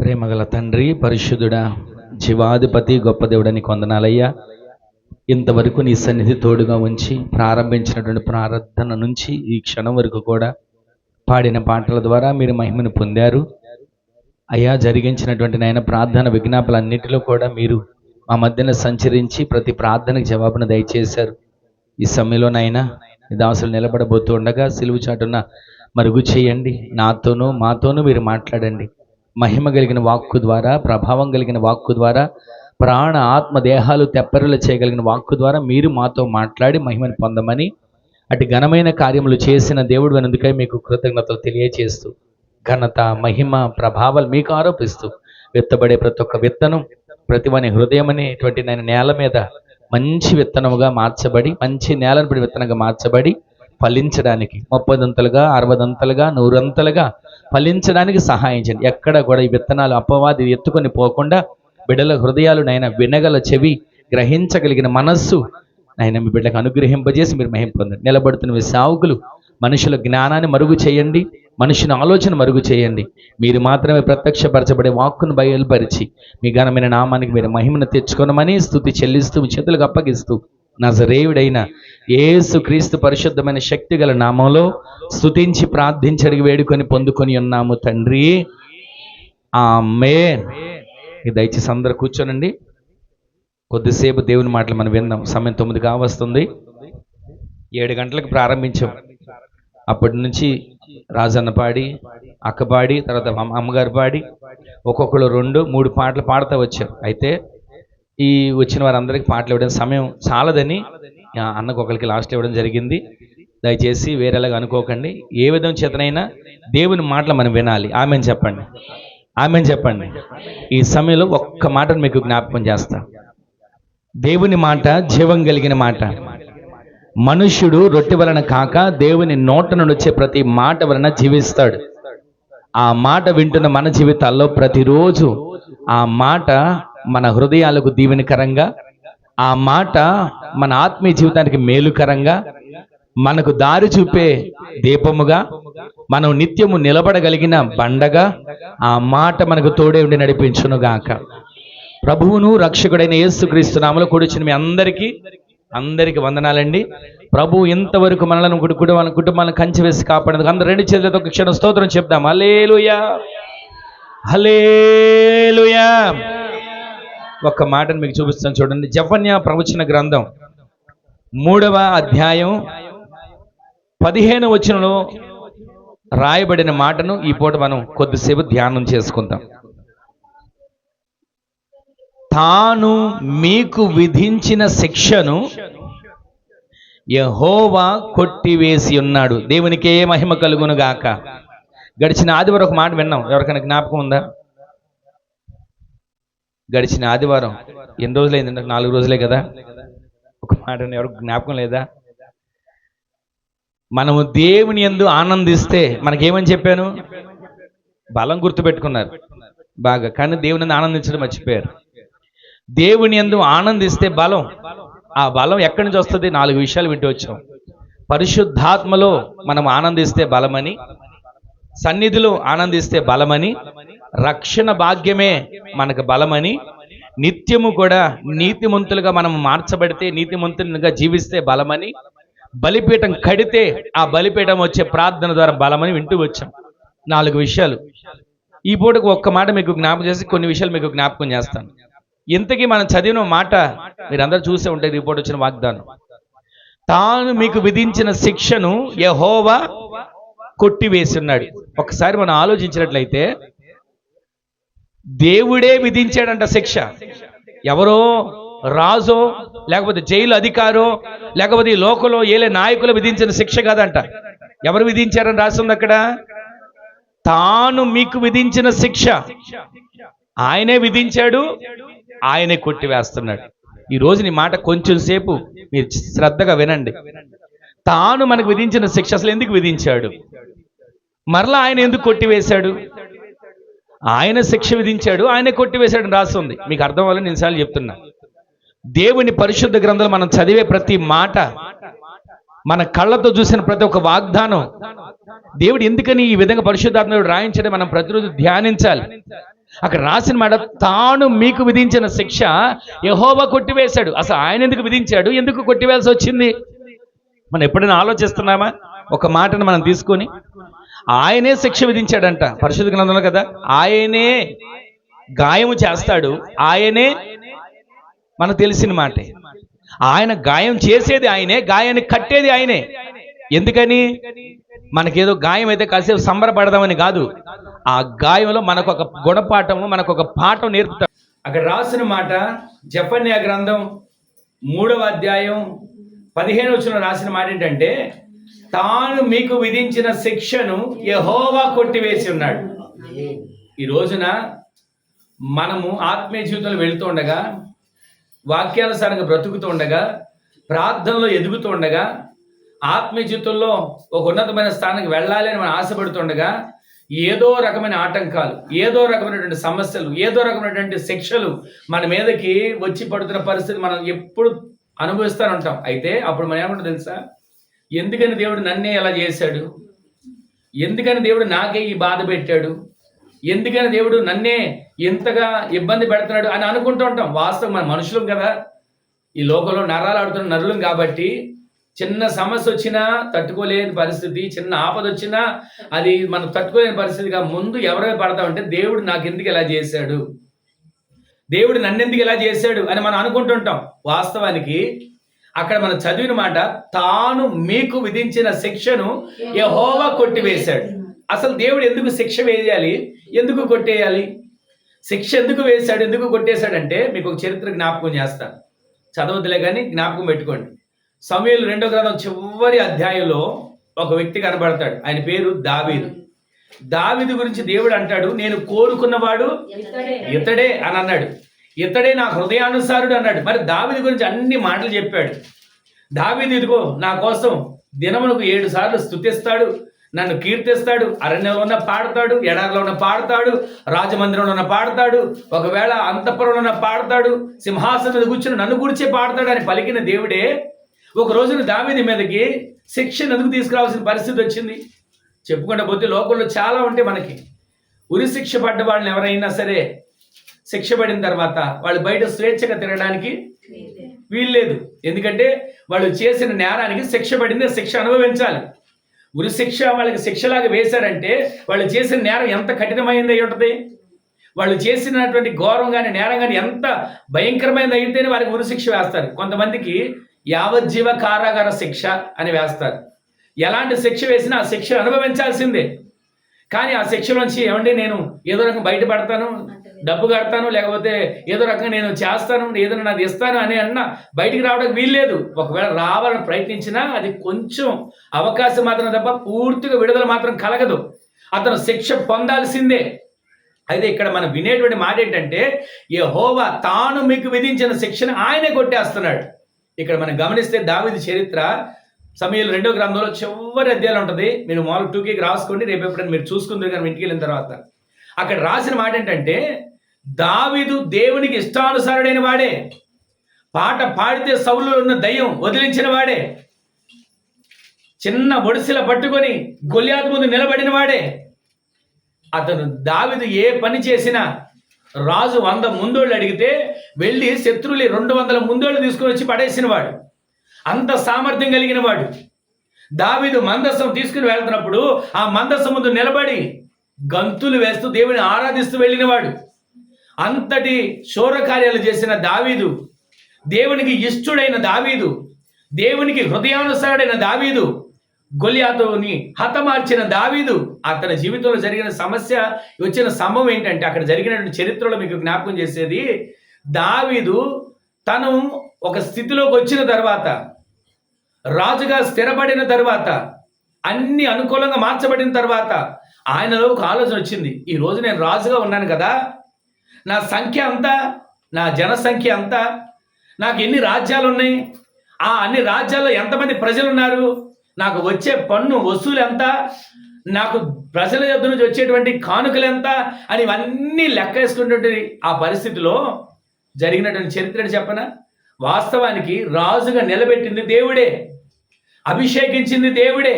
ప్రేమగల తండ్రి, పరిశుద్ధుడా, జీవాధిపతి, గొప్ప దేవుడని కొందనాలయ్యా. ఇంతవరకు నీ సన్నిధి తోడుగా ఉంచి ప్రారంభించినటువంటి ప్రార్థన నుంచి ఈ క్షణం వరకు కూడా పాడిన పాటల ద్వారా మీరు మహిమను పొందారు అయ్యా. జరిగించినటువంటి నాయన ప్రార్థన విజ్ఞాపనలన్నిటిలో కూడా మీరు మా మధ్యన సంచరించి ప్రతి ప్రార్థనకు జవాబును దయచేశారు. ఈ సమయంలో నాయన ఈ దాసులు నిలబడబోతూ ఉండగా సిలువు చాటున మరుగు చేయండి. నాతోనూ మాతోనూ మీరు మాట్లాడండి. మహిమ కలిగిన వాక్కు ద్వారా, ప్రభావం కలిగిన వాక్కు ద్వారా, ప్రాణ ఆత్మ దేహాలు తెప్పరులు చేయగలిగిన వాక్కు ద్వారా మీరు మాతో మాట్లాడి మహిమను పొందమని, అటు ఘనమైన కార్యములు చేసిన దేవుడు అనేందుకై మీకు కృతజ్ఞతలు తెలియచేస్తూ, ఘనత మహిమ ప్రభావాలు మీకు ఆరోపిస్తూ, విత్తబడే ప్రతి ఒక్క విత్తనం ప్రతివాని హృదయం అనేటువంటి నేను నేల మీద మంచి విత్తనముగా మార్చబడి, మంచి నేలను పడి విత్తనంగా మార్చబడి ఫలించడానికి 30 60 100 ఫలించడానికి సహాయం చేయండి. ఎక్కడ కూడా ఈ విత్తనాలు అపవాది ఎత్తుకొని పోకుండా బిడ్డల హృదయాలు నైనా వినగల చెవి, గ్రహించగలిగిన మనస్సు నైనా మీ బిడ్డలకు అనుగ్రహింపజేసి మీరు మహిమ పొందండి. నిలబడుతున్న మీ సేవకులు మనుషుల జ్ఞానాన్ని మరుగు చేయండి, మనుషుని ఆలోచన మరుగు చేయండి. మీరు మాత్రమే ప్రత్యక్షపరచబడే వాక్కును బయలుపరిచి మీ ఘనమైన నామానికి మీరు మహిమను తెచ్చుకోనమని స్తుతి చెల్లిస్తూ మీ చేతులకు అప్పగిస్తూ నజరేయుడైన యేసు క్రీస్తు పరిశుద్ధమైన శక్తి గల నామంలో స్తుతించి ప్రార్థించి వేడుకొని పొందుకొని ఉన్నాము తండ్రి, ఆమేన్. దయచేసి అందరూ కూర్చోనండి. కొద్దిసేపు దేవుని మాటలు మనం విందాం. సమయం 9 కావస్తుంది. 7 గంటలకు ప్రారంభించాం. అప్పటి నుంచి రాజన్న పాడి, అక్క పాడి, తర్వాత అమ్మగారు పాడి, ఒక్కొక్కరు 2 3 పాటలు పాడుతూ వచ్చారు. అయితే ఈ వచ్చిన వారందరికీ పాటలు ఇవ్వడం సమయం చాలదని అన్నకు ఒకరికి లాస్ట్ ఇవ్వడం జరిగింది. దయచేసి వేరేలాగా అనుకోకండి. ఏ విధం చేతనైనా దేవుని మాటలు మనం వినాలి. ఆమెన్ చెప్పండి, ఆమెన్ చెప్పండి. ఈ సమయంలో ఒక్క మాటను మీకు జ్ఞాపకం చేస్తా. దేవుని మాట జీవం కలిగిన మాట. మనుష్యుడు రొట్టె వలన కాక దేవుని నోట నుండి వచ్చే ప్రతి మాట వలన జీవిస్తాడు. ఆ మాట వింటున్న మన జీవితాల్లో ప్రతిరోజు ఆ మాట మన హృదయాలకు దీవెనకరంగా, ఆ మాట మన ఆత్మీయ జీవితానికి మేలుకరంగా, మనకు దారి చూపే దీపముగా, మనం నిత్యము నిలబడగలిగిన బండగా ఆ మాట మనకు తోడే ఉండి నడిపించునుగాక. ప్రభువును రక్షకుడైన యేసుక్రీస్తు నామములో కూర్చుని మీ అందరికీ వందనాలండి. ప్రభు ఇంతవరకు మనలను కుటుంబాలను కంచి వేసి కాపాడేందుకు అందరూ 2 చేతులతో ఒక క్షణం స్తోత్రం చెప్దాం. హల్లెలూయా, హల్లెలూయా. ఒక్క మాటను మీకు చూపిస్తాను చూడండి. జెఫన్యా ప్రవచన గ్రంథం 3వ అధ్యాయం 15వ వచనంలో రాయబడిన మాటను ఈ పూట మనం కొద్దిసేపు ధ్యానం చేసుకుందాం. తాను మీకు విధించిన శిక్షను యెహోవా కొట్టివేసి ఉన్నాడు. దేవునికే మహిమ కలుగును గాక. గడిచిన ఆదివారం ఒక మాట విన్నాం. ఎవరికైనా జ్ఞాపకం ఉందా? గడిచిన ఆదివారం ఎన్ని రోజులైందంటే 4 రోజులే కదా. ఒక మాట ఎవరికి జ్ఞాపకం లేదా? మనము దేవుని యందు ఆనందిస్తే మనకేమని చెప్పాను? బలం గుర్తుపెట్టుకున్నారు బాగా, కానీ దేవుని ఆనందించడం మర్చిపోయారు. దేవుని యందు ఆనందిస్తే బలం. ఆ బలం ఎక్కడి నుంచి వస్తుంది? 4 విషయాలు వింటూ వచ్చాం. పరిశుద్ధాత్మలో మనం ఆనందిస్తే బలమని, సన్నిధిలో ఆనందిస్తే బలమని, రక్షణ భాగ్యమే మనకు బలమని, నిత్యము కూడా నీతిమంతులుగా మనం మార్చబడితే, నీతిమంతులుగా జీవిస్తే బలమని, బలిపీఠం కడితే ఆ బలిపీఠం వచ్చే ప్రార్థన ద్వారా బలమని వింటూ వచ్చాం. 4 విషయాలు. ఈ పూటకు ఒక్క మాట మీకు జ్ఞాపకం చేసి కొన్ని విషయాలు మీకు జ్ఞాపకం చేస్తాను. ఇంతకీ మనం చదివిన మాట మీరందరూ చూసే ఉంటారు. రిపోర్ట్ వచ్చిన వాగ్దానం, తాను మీకు విధించిన శిక్షను యెహోవా కొట్టివేసి ఉన్నాడు. ఒకసారి మనం ఆలోచించినట్లయితే దేవుడే విధించాడంట శిక్ష. ఎవరో రాజో, లేకపోతే జైలు అధికారో, లేకపోతే ఈ లోకంలో ఏలే నాయకులు విధించిన శిక్ష కాదంట. ఎవరు విధించారని రాస్తుంది అక్కడ? తాను మీకు విధించిన శిక్ష ఆయనే విధించాడు, ఆయనే కొట్టివేస్తున్నాడు. ఈ రోజు నీ మాట కొంచెం సేపు మీరు శ్రద్ధగా వినండి. తాను మనకు విధించిన శిక్ష అసలు ఎందుకు విధించాడు? మరలా ఆయన ఎందుకు కొట్టివేశాడు? ఆయన శిక్ష విధించాడు, ఆయనే కొట్టివేశాడు అని రాస్తుంది. మీకు అర్థం అవ్వాలని నిమిషాలు చెప్తున్నా. దేవుని పరిశుద్ధ గ్రంథాలు మనం చదివే ప్రతి మాట, మన కళ్ళతో చూసిన ప్రతి ఒక్క వాగ్దానం, దేవుడు ఎందుకని ఈ విధంగా పరిశుద్ధాత్మడు రాయించడం మనం ప్రతిరోజు ధ్యానించాలి. అక్కడ రాసిన మాట, తాను మీకు విధించిన శిక్ష యెహోవా కొట్టివేశాడు. అసలు ఆయన ఎందుకు విధించాడు, ఎందుకు కొట్టివేయాల్సి వచ్చింది? మనం ఎప్పుడైనా ఆలోచిస్తున్నామా? ఒక మాటను మనం తీసుకొని, ఆయనే శిక్ష విధించాడంట పరిశుద్ధ గ్రంథంలో కదా. ఆయనే గాయము చేస్తాడు, ఆయనే, మనకు తెలిసిన మాటే. ఆయన గాయం చేసేది ఆయనే, గాయాన్ని కట్టేది ఆయనే. ఎందుకని? మనకేదో గాయం అయితే కాసేపు సంబరపడదామని కాదు. ఆ గాయంలో మనకు ఒక గుణపాఠము, మనకు ఒక పాఠం నేర్పుతాడు. అక్కడ రాసిన మాట జెఫన్యా గ్రంథం 3వ అధ్యాయం 15వ వచనంలో రాసిన మాట ఏంటంటే, తాను మీకు విధించిన శిక్షను యెహోవా కొట్టివేసి ఉన్నాడు. ఈ రోజున మనము ఆత్మీయ జీవితంలో వెళుతూ ఉండగా, వాక్యానుసారంగా బ్రతుకుతూ ఉండగా, ప్రార్థనలో ఎదుగుతూ ఉండగా, ఆత్మీయ జీవితంలో ఒక ఉన్నతమైన స్థానానికి వెళ్ళాలి అని మనం ఆశపడుతుండగా, ఏదో రకమైన ఆటంకాలు, ఏదో రకమైనటువంటి సమస్యలు, ఏదో రకమైనటువంటి శిక్షలు మన మీదకి వచ్చి పడుతున్న పరిస్థితి మనం ఎప్పుడు అనుభవిస్తూ ఉంటాం. అయితే అప్పుడు మనం ఏమంటాం తెలుసా? ఎందుకని దేవుడు నన్నే ఎలా చేశాడు, ఎందుకని దేవుడు నాకే ఈ బాధ పెట్టాడు, ఎందుకని దేవుడు నన్నే ఎంతగా ఇబ్బంది పెడుతున్నాడు అని అనుకుంటూ ఉంటాం. వాస్తవం మన మనుషులం కదా, ఈ లోకంలో నరాలు ఆడుతున్న నరులం కాబట్టి చిన్న సమస్య వచ్చినా తట్టుకోలేని పరిస్థితి, చిన్న ఆపద వచ్చినా అది మనం తట్టుకోలేని పరిస్థితిగా ముందు ఎవరైనా పడతామంటే, దేవుడు నాకు ఎందుకు ఇలా చేశాడు, దేవుడు నన్నెందుకు ఇలా చేశాడు అని మనం అనుకుంటుంటాం. వాస్తవానికి అక్కడ మనం చదివిన మాట, తాను మీకు విధించిన శిక్షను యెహోవా కొట్టివేశాడు. అసలు దేవుడు ఎందుకు శిక్ష వేయాలి, ఎందుకు కొట్టేయాలి? శిక్ష ఎందుకు వేశాడు, ఎందుకు కొట్టేశాడంటే మీకు ఒక చరిత్ర జ్ఞాపకం చేస్తాను. చదవద్దులే కానీ జ్ఞాపకం పెట్టుకోండి. సమూయేలు 2వ గ్రంథం చివరి అధ్యాయంలో ఒక వ్యక్తి కనబడతాడు. ఆయన పేరు దావీదు. దావీదు గురించి దేవుడు అంటాడు, నేను కోరుకున్నవాడు ఇతడే అని అన్నాడు. ఇతడే నా హృదయానుసారుడు అన్నాడు. మరి దావీదు గురించి అన్ని మాటలు చెప్పాడు. దావీదు ఇదిగో నా కోసం దినమునకు 7 సార్లు స్తుతిస్తాడు, నన్ను కీర్తిస్తాడు, అరణ్యంలో ఉన్న పాడతాడు, ఎడారిలో ఉన్న పాడతాడు, రాజమందిరంలో ఉన్న పాడతాడు, ఒకవేళ అంతఃపురంలో ఉన్న పాడతాడు, సింహాసనం మీద కూర్చుని నన్ను గురించే పాడతాడు అని పలికిన దేవుడే ఒక రోజున దావీదు మీదకి శిక్షను ఎందుకు తీసుకురావాల్సిన పరిస్థితి వచ్చింది? చెప్పుకుంటే పోతే లోకంలో చాలా ఉంటాయి మనకి. ఉరి శిక్ష పడ్డ వాళ్ళని ఎవరైనా సరే శిక్ష పడిన తర్వాత వాళ్ళు బయట స్వేచ్ఛగా తిరగడానికి వీల్లేదు. ఎందుకంటే వాళ్ళు చేసిన నేరానికి శిక్ష పడింది, శిక్ష అనుభవించాలి. ఉరి శిక్ష వాళ్ళకి శిక్షలాగా వేశారంటే వాళ్ళు చేసిన నేరం ఎంత కఠినమైంది అయి ఉంటుంది, వాళ్ళు చేసినటువంటి ఘోరం కానీ నేరం కానీ ఎంత భయంకరమైనది అయితేనే వారికి ఉరి శిక్ష వేస్తారు. కొంతమందికి యావజ్జీవ కారాగార శిక్ష అని వేస్తారు. ఎలాంటి శిక్ష వేసినా ఆ శిక్ష అనుభవించాల్సిందే. కానీ ఆ శిక్షలోంచి ఏమండి నేను ఏదో రకంగా బయటపడతాను, డబ్బు కడతాను, లేకపోతే ఏదో రకంగా నేను చేస్తాను, ఏదైనా నాది ఇస్తాను అని అన్నా బయటికి రావడానికి వీల్లేదు. ఒకవేళ రావాలని ప్రయత్నించినా అది కొంచెం అవకాశం మాత్రం తప్ప పూర్తిగా విడుదల మాత్రం కలగదు. అతను శిక్ష పొందాల్సిందే. అయితే ఇక్కడ మనం వినేటువంటి మాట ఏంటంటే, యెహోవా తాను మీకు విధించిన శిక్షను ఆయనే కొట్టేస్తున్నాడు. ఇక్కడ మనం గమనిస్తే దావీదు చరిత్ర సమూయేలు 2వ గ్రంథంలో చివరి అధ్యాయం ఉంటుంది. మీరు మామూలు 2కి రాసుకోండి, రేపు ఎప్పుడైనా మీరు చూసుకుందరు కానీ ఇంటికి వెళ్ళిన తర్వాత అక్కడ రాసిన మాట ఏంటంటే, దావీదు దేవునికి ఇష్టానుసారుడైన వాడే, పాట పాడితే సౌలులో ఉన్న దయ్యం వదిలించిన వాడే, చిన్న ఒడిసిల పట్టుకొని గొల్యాతు ముందు నిలబడిన వాడే. అతను దావీదు ఏ పని చేసినా రాజు 100 ముందోళ్ళు అడిగితే వెళ్ళి శత్రువులు 200 ముందోళ్ళు తీసుకొని వచ్చి పడేసిన వాడు. అంత సామర్థ్యం కలిగిన వాడు. దావీదు మందసం తీసుకుని వెళ్తున్నప్పుడు ఆ మందసం ముందు నిలబడి గంతులు వేస్తూ దేవుని ఆరాధిస్తూ వెళ్ళినవాడు. అంతటి శౌర్య కార్యాలు చేసిన దావీదు, దేవునికి ఇష్టుడైన దావీదు, దేవునికి హృదయానుసారుడైన దావీదు, గొల్యాతుని హతమార్చిన దావీదు, అతని జీవితంలో జరిగిన సమస్య, వచ్చిన సంభవం ఏంటంటే, అక్కడ జరిగినటువంటి చరిత్రలో మీకు జ్ఞాపకం చేసేది, దావీదు తను ఒక స్థితిలోకి వచ్చిన తర్వాత, రాజుగా స్థిరపడిన తర్వాత, అన్ని అనుకూలంగా మార్చబడిన తర్వాత ఆయనలో ఒక ఆలోచన వచ్చింది. ఈ రోజు నేను రాజుగా ఉన్నాను కదా, నా సంఖ్య అంతా, నా జనసంఖ్య అంతా, నాకు ఎన్ని రాజ్యాలు ఉన్నాయి, ఆ అన్ని రాజ్యాల్లో ఎంతమంది ప్రజలు ఉన్నారు, నాకు వచ్చే పన్ను వసూలు ఎంత, నాకు ప్రజల యొద్ద నుంచి వచ్చేటువంటి కానుకలు ఎంత అని ఇవన్నీ లెక్క వేసుకున్నటువంటి ఆ పరిస్థితిలో జరిగినటువంటి చరిత్రని చెప్పనా? వాస్తవానికి రాజుగా నిలబెట్టింది దేవుడే, అభిషేకించింది దేవుడే,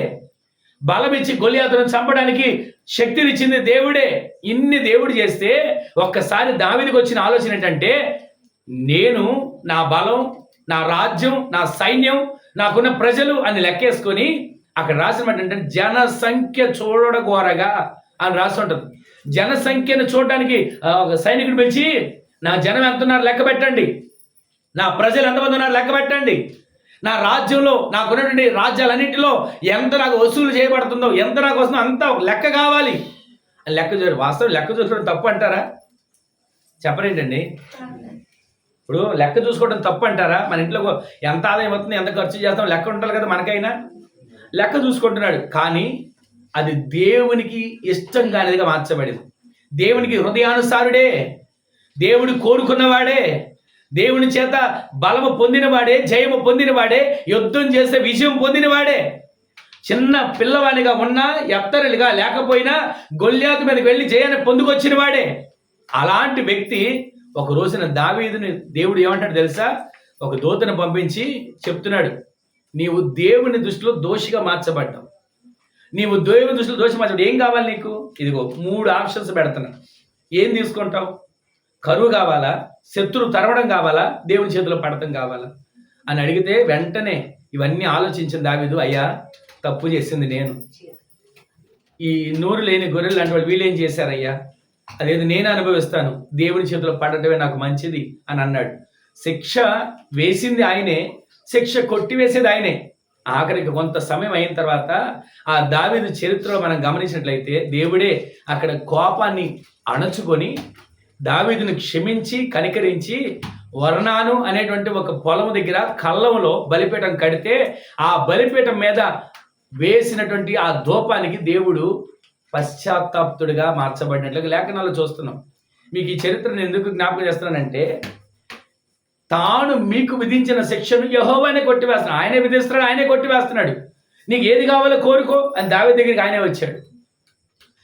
బలమిచ్చి గొల్యాతును చంపడానికి శక్తినిచ్చింది దేవుడే. ఇన్ని దేవుడు చేస్తే ఒక్కసారి దావీదుకి వచ్చిన ఆలోచన ఏంటంటే, నేను నా బలం, నా రాజ్యం, నా సైన్యం, నాకున్న ప్రజలు అని లెక్కేసుకొని అక్కడ రాసినమాట ఏంటంటే జనసంఖ్య చూడగోరగా అని రాసి ఉంటుంది. జనసంఖ్యను చూడడానికి ఒక సైనికుడు పిలిచి, నా జనం ఎంత ఉన్నారు లెక్క పెట్టండి, నా ప్రజలు ఎంతమంది ఉన్నారు లెక్క పెట్టండి, నా రాజ్యంలో నాకున్నటువంటి రాజ్యాలన్నింటిలో ఎంత నాకు వసూలు చేయబడుతుందో, ఎంత నాకు వస్తుందో అంత లెక్క కావాలి అని లెక్క చూడాలి. వాస్తవం లెక్క చూసుకోవడం తప్పు అంటారా? చెప్పరేంటండి? ఇప్పుడు లెక్క చూసుకోవడం తప్పు అంటారా? మన ఇంట్లో ఎంత ఆదాయం అవుతుంది, ఎంత ఖర్చు చేస్తాం లెక్క ఉండాలి కదా మనకైనా. లెక్క చూసుకుంటున్నాడు, కానీ అది దేవునికి ఇష్టం కానిదిగా మార్చబడింది. దేవునికి హృదయానుసారుడే, దేవుడు కోరుకున్నవాడే, దేవుని చేత బలము పొందినవాడే, జయము పొందినవాడే, యుద్ధం చేసే విజయం పొందినవాడే. చిన్న పిల్లవాడిగా ఉన్నా, ఎత్తరులుగా లేకపోయినా గొల్యాతు మీదకి వెళ్ళి జయాన్ని పొందుకొచ్చిన వాడే. అలాంటి వ్యక్తి ఒక రోజున దావీదుని దేవుడు ఏమంటాడు తెలుసా? ఒక దూతను పంపించి చెప్తున్నాడు, నీవు దేవుని దృష్టిలో దోషిగా మార్చబడ్డావు. నీవు దేవుని దృష్టిలో దోషి మార్చబడ్డావు. ఏం కావాలి నీకు? ఇదిగో 3 ఆప్షన్స్ పెడుతున్నా. ఏం తీసుకుంటావు? కరువు కావాలా, శత్రువు తరవడం కావాలా, దేవుని చేతిలో పడటం కావాలా అని అడిగితే వెంటనే ఇవన్నీ ఆలోచించిన దావీదు, అయ్యా తప్పు చేసింది నేను, ఈ నోరు లేని గొర్రెలు లాంటి వాళ్ళు వీళ్ళు ఏం చేశారయ్యా, అదేది నేను అనుభవిస్తాను, దేవుని చేతిలో పడటమే నాకు మంచిది అని అన్నాడు. శిక్ష వేసింది ఆయనే, శిక్ష కొట్టివేసేది ఆయనే. ఆఖరికి కొంత సమయం అయిన తర్వాత ఆ దావీదు చరిత్రలో మనం గమనించినట్లయితే దేవుడే అక్కడ కోపాన్ని అణచుకొని దావీదును క్షమించి కనికరించి వర్ణాను అనేటువంటి ఒక పొలం దగ్గర కళ్ళంలో బలిపీఠం కడితే ఆ బలిపీఠం మీద వేసినటువంటి ఆ ధూపానికి దేవుడు పశ్చాత్తాప్తుడిగా మార్చబడినట్లుగా లేఖనాలు చూస్తున్నాం. మీకు ఈ చరిత్రను ఎందుకు జ్ఞాపకం చేస్తున్నానంటే, తాను మీకు విధించిన శిక్షను యెహోవానే కొట్టివేస్తున్నాడు. ఆయనే విధిస్తున్నాడు, ఆయనే కొట్టివేస్తున్నాడు. నీకు ఏది కావాలో కోరుకో అని దావీదు దగ్గరికి ఆయనే వచ్చాడు.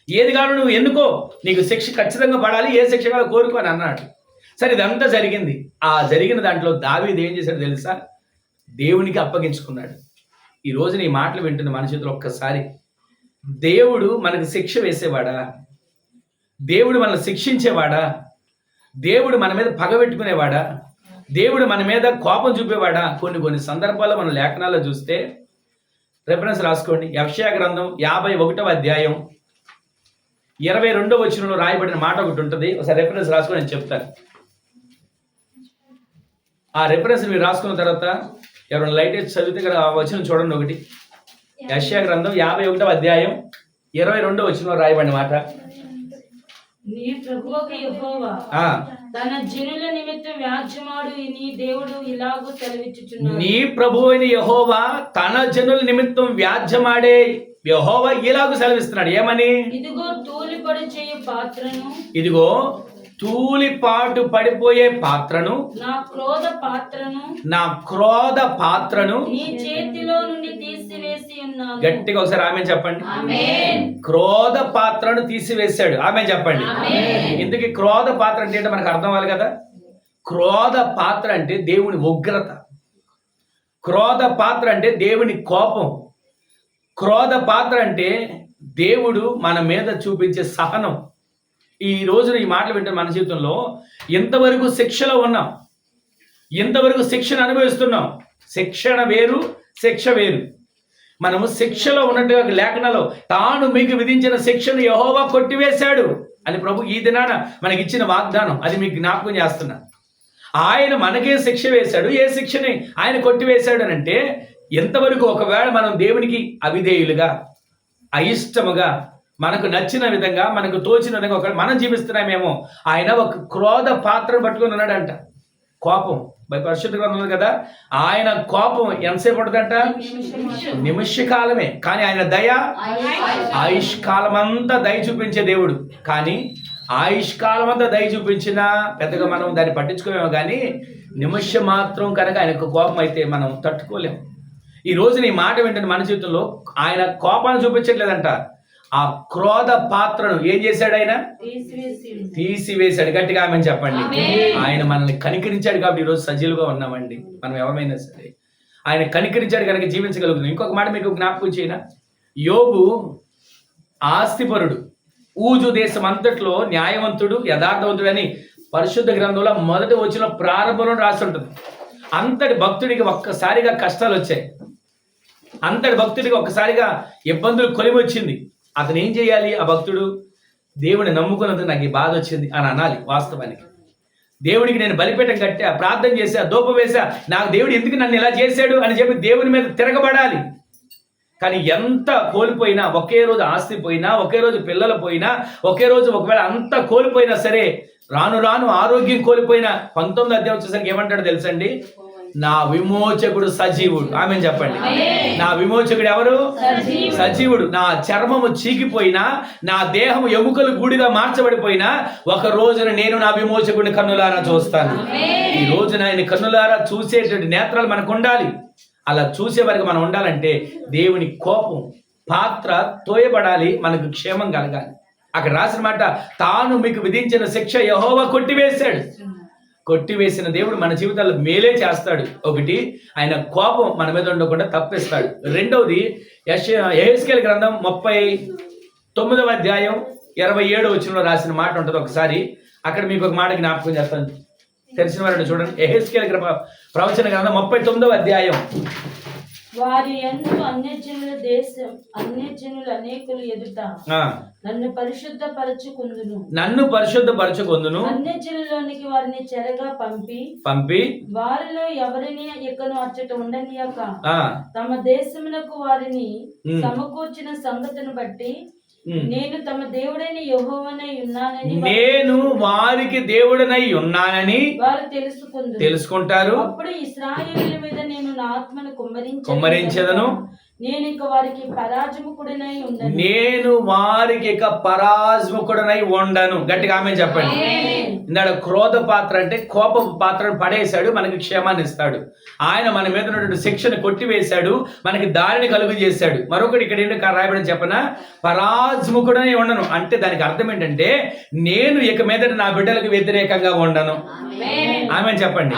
ఏది కావాలో నువ్వు ఎన్నుకో, నీకు శిక్ష ఖచ్చితంగా పడాలి, ఏ శిక్ష కావాలో కోరుకో అని అన్నాడు. సరే, ఇదంతా జరిగింది. ఆ జరిగిన దాంట్లో దావీదు ఏం చేశాడు తెలుసా? దేవునికి అప్పగించుకున్నాడు. ఈ రోజు నీ మాటలు వింటున్న మన చేతిలో ఒక్కసారి, దేవుడు మనకు శిక్ష వేసేవాడా? దేవుడు మనల్ని శిక్షించేవాడా? దేవుడు మన మీద పగబెట్టుకునేవాడా? దేవుడు మన మీద కోపం చూపేవాడా? కొన్ని సందర్భాల్లో మనం లేఖనాల్లో చూస్తే, రెఫరెన్స్ రాసుకోండి. యెషయా గ్రంథం 51వ అధ్యాయం 22వ వచనంలో రాయబడిన మాట ఒకటి ఉంటుంది. ఒకసారి రెఫరెన్స్ రాసుకొని నేను చెప్తాను. ఆ రెఫరెన్స్ మీరు రాసుకున్న తర్వాత ఎవరైనా లైట్ వేసి చదివితే కదా ఆ వచనం చూడండి. ఒకటి యెషయా గ్రంథం 51వ అధ్యాయం 22వ వచనంలో రాయబడిన మాట, నీ ప్రభువైన యెహోవా తన జనుల నిమిత్తం వ్యాజ్యమాడు నీ దేవుడు ఇలాగూ సెలవిచ్చుచున్నాడు. నీ ప్రభువైన యెహోవా తన జనుల నిమిత్తం వ్యాజ్యమాడే యెహోవా ఇలాగూ సెలవిస్తున్నాడు. ఏమని? ఇదిగో తూలిపడి చేయు పాత్రను, ఇదిగో తూలిపాటు పడిపోయే పాత్రను, నా క్రోధ పాత్రను నీ చేతిలో నుండి తీసివేసి ఉన్నాను. గట్టిగా ఒకసారి ఆమె చెప్పండి. ఆమేన్. క్రోధ పాత్రను తీసివేశాడు. ఆమె చెప్పండి. ఆమేన్. ఇందుకే క్రోధ పాత్ర అంటే ఏంటో మనకు అర్థం అవ్వాలి కదా. క్రోధ పాత్ర అంటే దేవుని ఉగ్రత, క్రోధ పాత్ర అంటే దేవుని కోపం, క్రోధ పాత్ర అంటే దేవుడు మన మీద చూపించే సహనం. ఈ రోజున ఈ మాటలు వింటే మన జీవితంలో ఇంతవరకు శిక్షలో ఉన్నాం, ఇంతవరకు శిక్షను అనుభవిస్తున్నాం. శిక్షణ వేరు, శిక్ష వేరు. మనము శిక్షలో ఉన్నట్టుగా లేఖనాలో తాను మీకు విధించిన శిక్షను యెహోవా కొట్టివేశాడు అని ప్రభు ఈ దినాన మనకి ఇచ్చిన వాగ్దానం. అది మీకు జ్ఞాపకం చేస్తున్నా. ఆయన మనకే శిక్ష వేశాడు. ఏ శిక్షని ఆయన కొట్టివేశాడు అని అంటే, ఎంతవరకు ఒకవేళ మనం దేవునికి అవిధేయులుగా, అయిష్టముగా, మనకు నచ్చిన విధంగా, మనకు తోచిన విధంగా ఒకవేళ మనం జీవిస్తున్నామేమో, ఆయన ఒక క్రోధ పాత్రను పట్టుకొని ఉన్నాడంట. కోపం పరిశుద్ధ గ్రంథంలో కదా, ఆయన కోపం ఎంతసేపు ఉంటుందంట? నిమిషకాలమే. కానీ ఆయన దయ ఆయుష్కాలం అంతా దయ చూపించే దేవుడు. కానీ ఆయుష్కాలం అంతా దయ చూపించినా పెద్దగా మనం దాన్ని పట్టించుకోలేము. కానీ నిమిషం మాత్రం కనుక ఆయనకు కోపం అయితే మనం తట్టుకోలేము. ఈ రోజు నీ మాట వింటున్న మన జీవితంలో ఆయన కోపాన్ని చూపించట్లేదంట. ఆ క్రోధ పాత్రను ఏం చేశాడు? ఆయన తీసివేశాడు. గట్టిగా ఆమె చెప్పండి. ఆయన మనల్ని కనికరించాడు కాబట్టి ఈరోజు సజీలుగా ఉన్నామండి. మనం ఎవరైనా సరే ఆయన కనికరించాడు కనుక జీవించగలుగుతున్నాం. ఇంకొక మాట మీకు జ్ఞాపకం చేయనా, యోబు ఆస్తిపరుడు. ఊజు దేశం అంతట్లో న్యాయవంతుడు యథార్థవంతుడు అని పరిశుద్ధ గ్రంథంలో మొదటి వచ్చిన ప్రారంభంలో రాసి ఉంటుంది. అంతటి భక్తుడికి ఒక్కసారిగా కష్టాలు వచ్చాయి, అంతటి భక్తుడికి ఒక్కసారిగా ఇబ్బందులు కొలిమి వచ్చింది. అతను ఏం చేయాలి? ఆ భక్తుడు దేవుని నమ్ముకున్నందుకు నాకు ఈ బాధ వచ్చింది అని అనాలి. వాస్తవానికి దేవుడికి నేను బలిపీఠం కట్టా, ప్రార్థన చేశా, ధూపం వేశా, నాకు దేవుడు ఎందుకు నన్ను ఇలా చేశాడు అని చెప్పి దేవుని మీద తిరగబడాలి. కానీ ఎంత కోల్పోయినా, ఒకే రోజు ఆస్తి పోయినా, ఒకే రోజు పిల్లలు పోయినా, ఒకే రోజు ఒకవేళ అంతా కోల్పోయినా సరే, రాను రాను ఆరోగ్యం కోల్పోయినా 19వ అధ్యాయం వచ్చేసరికి ఏమంటాడు తెలుసండి? నా విమోచకుడు సజీవుడు. ఆమెను చెప్పండి. నా విమోచకుడు ఎవరు? సజీవుడు. నా చర్మము చీకిపోయినా, నా దేహం ఎముకలు గూడిగా మార్చబడిపోయినా, ఒక రోజున నేను నా విమోచకుడిని కన్నులారా చూస్తాను. ఈ రోజున ఆయన కన్నులారా చూసేటువంటి నేత్రాలు మనకు ఉండాలి. అలా చూసే వరకు మనం ఉండాలంటే దేవుని కోపం పాత్ర తోయబడాలి, మనకు క్షేమం కలగాలి. అక్కడ రాసిన మాట, తాను మీకు విధించిన శిక్ష యెహోవా కొట్టివేశాడు. కొట్టివేసిన దేవుడు మన జీవితాల్లో మేలే చేస్తాడు. ఒకటి, ఆయన కోపం మన మీద ఉండకుండా తప్పిస్తాడు. రెండవది, యెహెజ్కేలు గ్రంథం 39వ అధ్యాయం 27వ వచనంలో రాసిన మాట ఉంటుంది. ఒకసారి అక్కడ మీకు ఒక మాట జ్ఞాపకం చేస్తాను, తెలిసిన వారిని చూడండి. యెహెజ్కేలు ప్రవచన గ్రంథం 39వ అధ్యాయం. వారి యందు అన్యజనులు అనేకులు ఎదుట నన్ను పరిశుద్ధపరచుకొందును. అన్యజనులోనికి వారిని చెరగా పంపి వారిలో ఎవరిని ఇకను అచ్చట ఉండనియక తమ దేశమునకు వారిని సమకూర్చిన సంగతిని బట్టి నేను తమ దేవుడైన యెహోవానై ఉన్నానని, నేను వారికి దేవుడనై ఉన్నానని వారు తెలుసుకుంటారు. అప్పుడు ఇశ్రాయేలీయుల మీద నేను నా ఆత్మను కుమ్మరించెదను. నేను ఇక వారికి పరాజముకుడనై ఉండను. నేను వారికి ఇక పరాజముకుడనై ఉండను. గట్టిగా ఆమె చెప్పండి. ఇందాక క్రోధ పాత్ర అంటే కోప పాత్రను పడేశాడు, మనకి క్షేమాన్ని ఇస్తాడు. ఆయన మన మీద ఉన్నటువంటి శిక్షను కొట్టివేశాడు, మనకి దారిని కలుగు చేశాడు. మరొకటి ఇక్కడ ఏంటో రాయబడి చెప్పన, పరాజముకుడనై ఉండను అంటే దానికి అర్థం ఏంటంటే, నేను ఇక మీద నా బిడ్డలకు వ్యతిరేకంగా ఉండను. ఆమె చెప్పండి.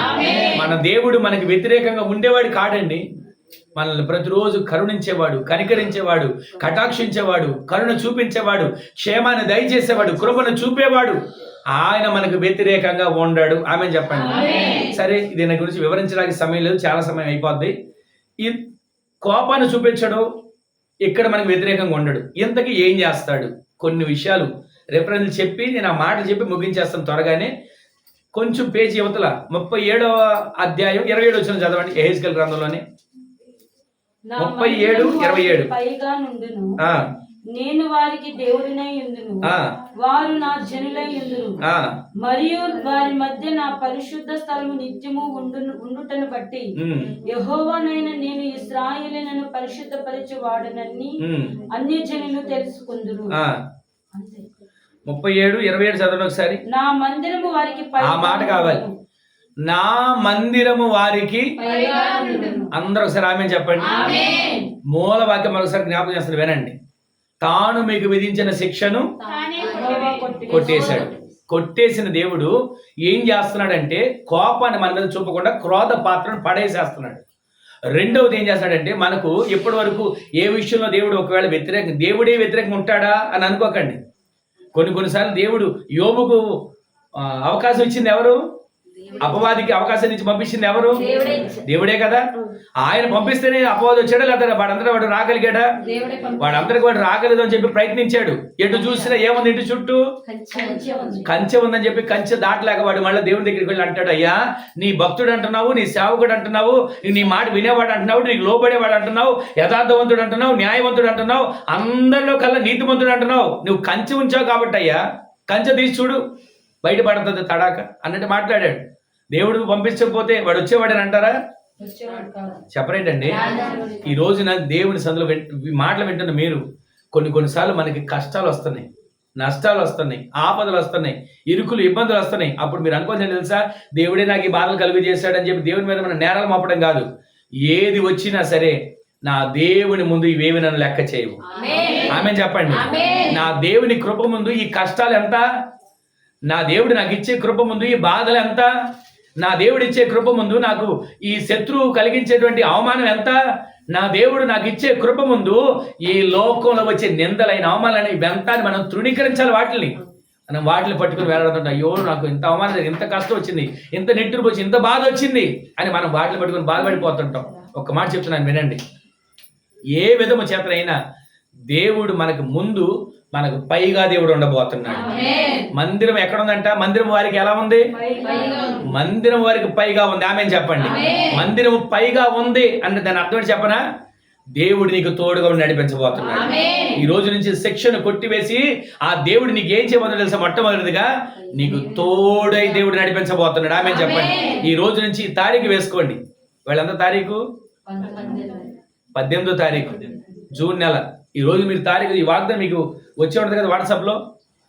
మన దేవుడు మనకి వ్యతిరేకంగా ఉండేవాడు కాడండి. మనల్ని ప్రతిరోజు కరుణించేవాడు, కనికరించేవాడు, కటాక్షించేవాడు, కరుణ చూపించేవాడు, క్షేమాన్ని దయచేసేవాడు, కృపను చూపేవాడు. ఆయన మనకు వ్యతిరేకంగా ఉండడు. ఆమె చెప్పండి. సరే, దీని గురించి వివరించడానికి సమయం లేదు, చాలా సమయం అయిపోద్ది. ఈ కోపాన్ని చూపించడం ఇక్కడ మనకు వ్యతిరేకంగా ఉండడు. ఇంతకీ ఏం చేస్తాడు? కొన్ని విషయాలు రెఫరెన్స్ చెప్పి నేను ఆ మాటలు చెప్పి ముగించేస్తాను త్వరగానే. కొంచెం పేజీ యువతల 37వ అధ్యాయం 27 వచనం చదవండి. యెహెజ్కేలు గ్రంథంలోనే 37:27. పైగా నుండును, నేను వారికి దేవుడినై ఉండును, వారు నా జనులై ఉండును, మరియు వారి మధ్య నా పరిశుద్ధ స్థలము నిత్యము ఉండుటను బట్టి యెహోవానైన నేను ఇశ్రాయేలును పరిశుద్ధపరచు వాడనని అన్యజనులు తెలుసుకుందురు. 37:27 చదవండి ఒకసారి. నా మందిరము వారికి ఆ మాట కావాలి. నా మందిరము వారికి. అందరూ ఒకసారి ఆమె చెప్పండి. మూల వాక్యం మరొకసారి జ్ఞాపకం చేస్తారు, వినండి. తాను మీకు విధించిన శిక్షను కొట్టేశాడు. కొట్టేసిన దేవుడు ఏం చేస్తున్నాడంటే, కోపాన్ని మన మీద చూపకుండా క్రోధ పాత్రను పడేసేస్తున్నాడు. రెండవది ఏం చేస్తాడంటే, మనకు ఇప్పటి వరకు ఏ విషయంలో దేవుడు ఒకవేళ దేవుడే వ్యతిరేకంగా ఉంటాడా అని అనుకోకండి. కొన్నిసార్లు దేవుడు యోబుకు అవకాశం ఇచ్చింది ఎవరు? అపవాదికి అవకాశం ఇచ్చి పంపించింది ఎవరు? దేవుడే కదా. ఆయన పంపిస్తేనే అపవాది వచ్చాడా, లేదా వాడంతటా వాడు రాగలిగాడా? వాడందరికి వాడు రాగలదు అని చెప్పి ప్రయత్నించాడు. ఎటు చూసినా ఏముంది? ఇంటి చుట్టూ కంచె ఉందని చెప్పి కంచె దాటలేక వాడు మళ్ళీ దేవుని దగ్గరికి వెళ్ళి అంటాడు, అయ్యా నీ భక్తుడు అంటున్నావు, నీ సేవకుడు అంటున్నావు, నీ మాట వినేవాడు అంటున్నావు, నీకు లోబడేవాడు అంటున్నావు, యథార్థవంతుడు అంటున్నావు, న్యాయవంతుడు అంటున్నావు, అందరిలో కల్లా నీతిమంతుడు అంటున్నావు. నువ్వు కంచె ఉంచావు కాబట్టి అయ్యా కంచె తీసి చూడు, బయటపడుతుంది తడాక అన్నట్టు మాట్లాడాడు. దేవుడు పంపించకపోతే వాడు వచ్చేవాడని అంటారా? చెప్పరేంటండి. ఈ రోజున దేవుని సందులో మాటలు వింటున్న మీరు కొన్నిసార్లు మనకి కష్టాలు వస్తున్నాయి, నష్టాలు వస్తున్నాయి, ఆపదలు వస్తున్నాయి, ఇరుకులు ఇబ్బందులు వస్తున్నాయి. అప్పుడు మీరు అనుకోవాల్సింది తెలుసా, దేవుడే నాకు ఈ బాధలు కలుగు చేశాడని చెప్పి దేవుని మీద మన నేరాలు మోపడం కాదు. ఏది వచ్చినా సరే నా దేవుని ముందు ఇవేవి నన్ను లెక్క చేయవు. ఆమె చెప్పండి. నా దేవుని కృప ముందు ఈ కష్టాలు ఎంత? నా దేవుడు నాకు ఇచ్చే కృప ముందు ఈ బాధలు ఎంత? నా దేవుడు ఇచ్చే కృప ముందు నాకు ఈ శత్రువు కలిగించేటువంటి అవమానం ఎంత? నా దేవుడు నాకు ఇచ్చే కృప ముందు ఈ లోకంలో వచ్చే నిందలైన అవమానాలని ఇవంతాన్ని మనం తృణీకరించాలి. మనం వాటిని పట్టుకుని వేలాడుతుంటాం. అయ్యో నాకు ఇంత అవమానం, ఇంత కష్టం వచ్చింది, ఇంత నెట్టుకు వచ్చి, ఇంత బాధ వచ్చింది అని మనం వాటిని పట్టుకుని బాధపడిపోతుంటాం. ఒక్క మాట చెప్తున్నాను వినండి. ఏ విధము చేతనైనా దేవుడు మనకు ముందు, మనకు పైగా దేవుడు ఉండబోతున్నాడు. మందిరం ఎక్కడ ఉందంట? మందిరం వారికి ఎలా ఉంది? మందిరం వారికి పైగా ఉంది. ఆమేన్ చెప్పండి. మందిరం పైగా ఉంది అంటే దాని అర్థం చెప్పనా? దేవుడు నీకు తోడుగా నడిపించబోతున్నాడు. ఈ రోజు నుంచి శిక్షను కొట్టివేసి ఆ దేవుడు నీకు ఏం చేయబోతుందో తెలుసా? మొట్టమొదటిగా నీకు తోడై దేవుడు నడిపించబోతున్నాడు. ఆమేన్ చెప్పండి. ఈ రోజు నుంచి ఈ తారీఖు వేసుకోండి. వాళ్ళంత తారీఖు 18వ తారీఖు జూన్ నెల. ఈ రోజు మీరు తారీఖు, ఈ వాగ్దానం మీకు వచ్చే ఉంటుంది కదా వాట్సాప్లో,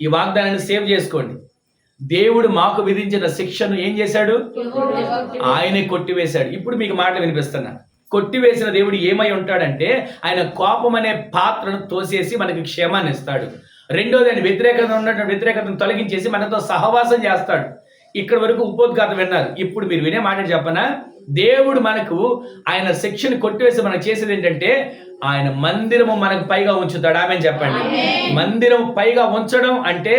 ఈ వాగ్దానాన్ని సేవ్ చేసుకోండి. దేవుడు మాకు విధించిన శిక్షను ఏం చేశాడు? ఆయనే కొట్టివేశాడు. ఇప్పుడు మీకు మాట వినిపిస్తున్నా. కొట్టివేసిన దేవుడు ఏమై ఉంటాడంటే ఆయన కోపం అనే పాత్రను తోసేసి మనకి క్షేమాన్ని ఇస్తాడు. రెండోది ఆయన వ్యతిరేకతను తొలగించేసి మనతో సహవాసం చేస్తాడు. ఇక్కడ వరకు ఉపోద్ఘాతం విన్నారు. ఇప్పుడు మీరు వినే మాట చెప్పనా? దేవుడు మనకు ఆయన శిక్షను కొట్టివేసి మనకు చేసేది ఏంటంటే ఆయన మందిరము మనకు పైగా ఉంచుతాడు. ఆమేన్ చెప్పండి. మందిరం పైగా ఉంచడం అంటే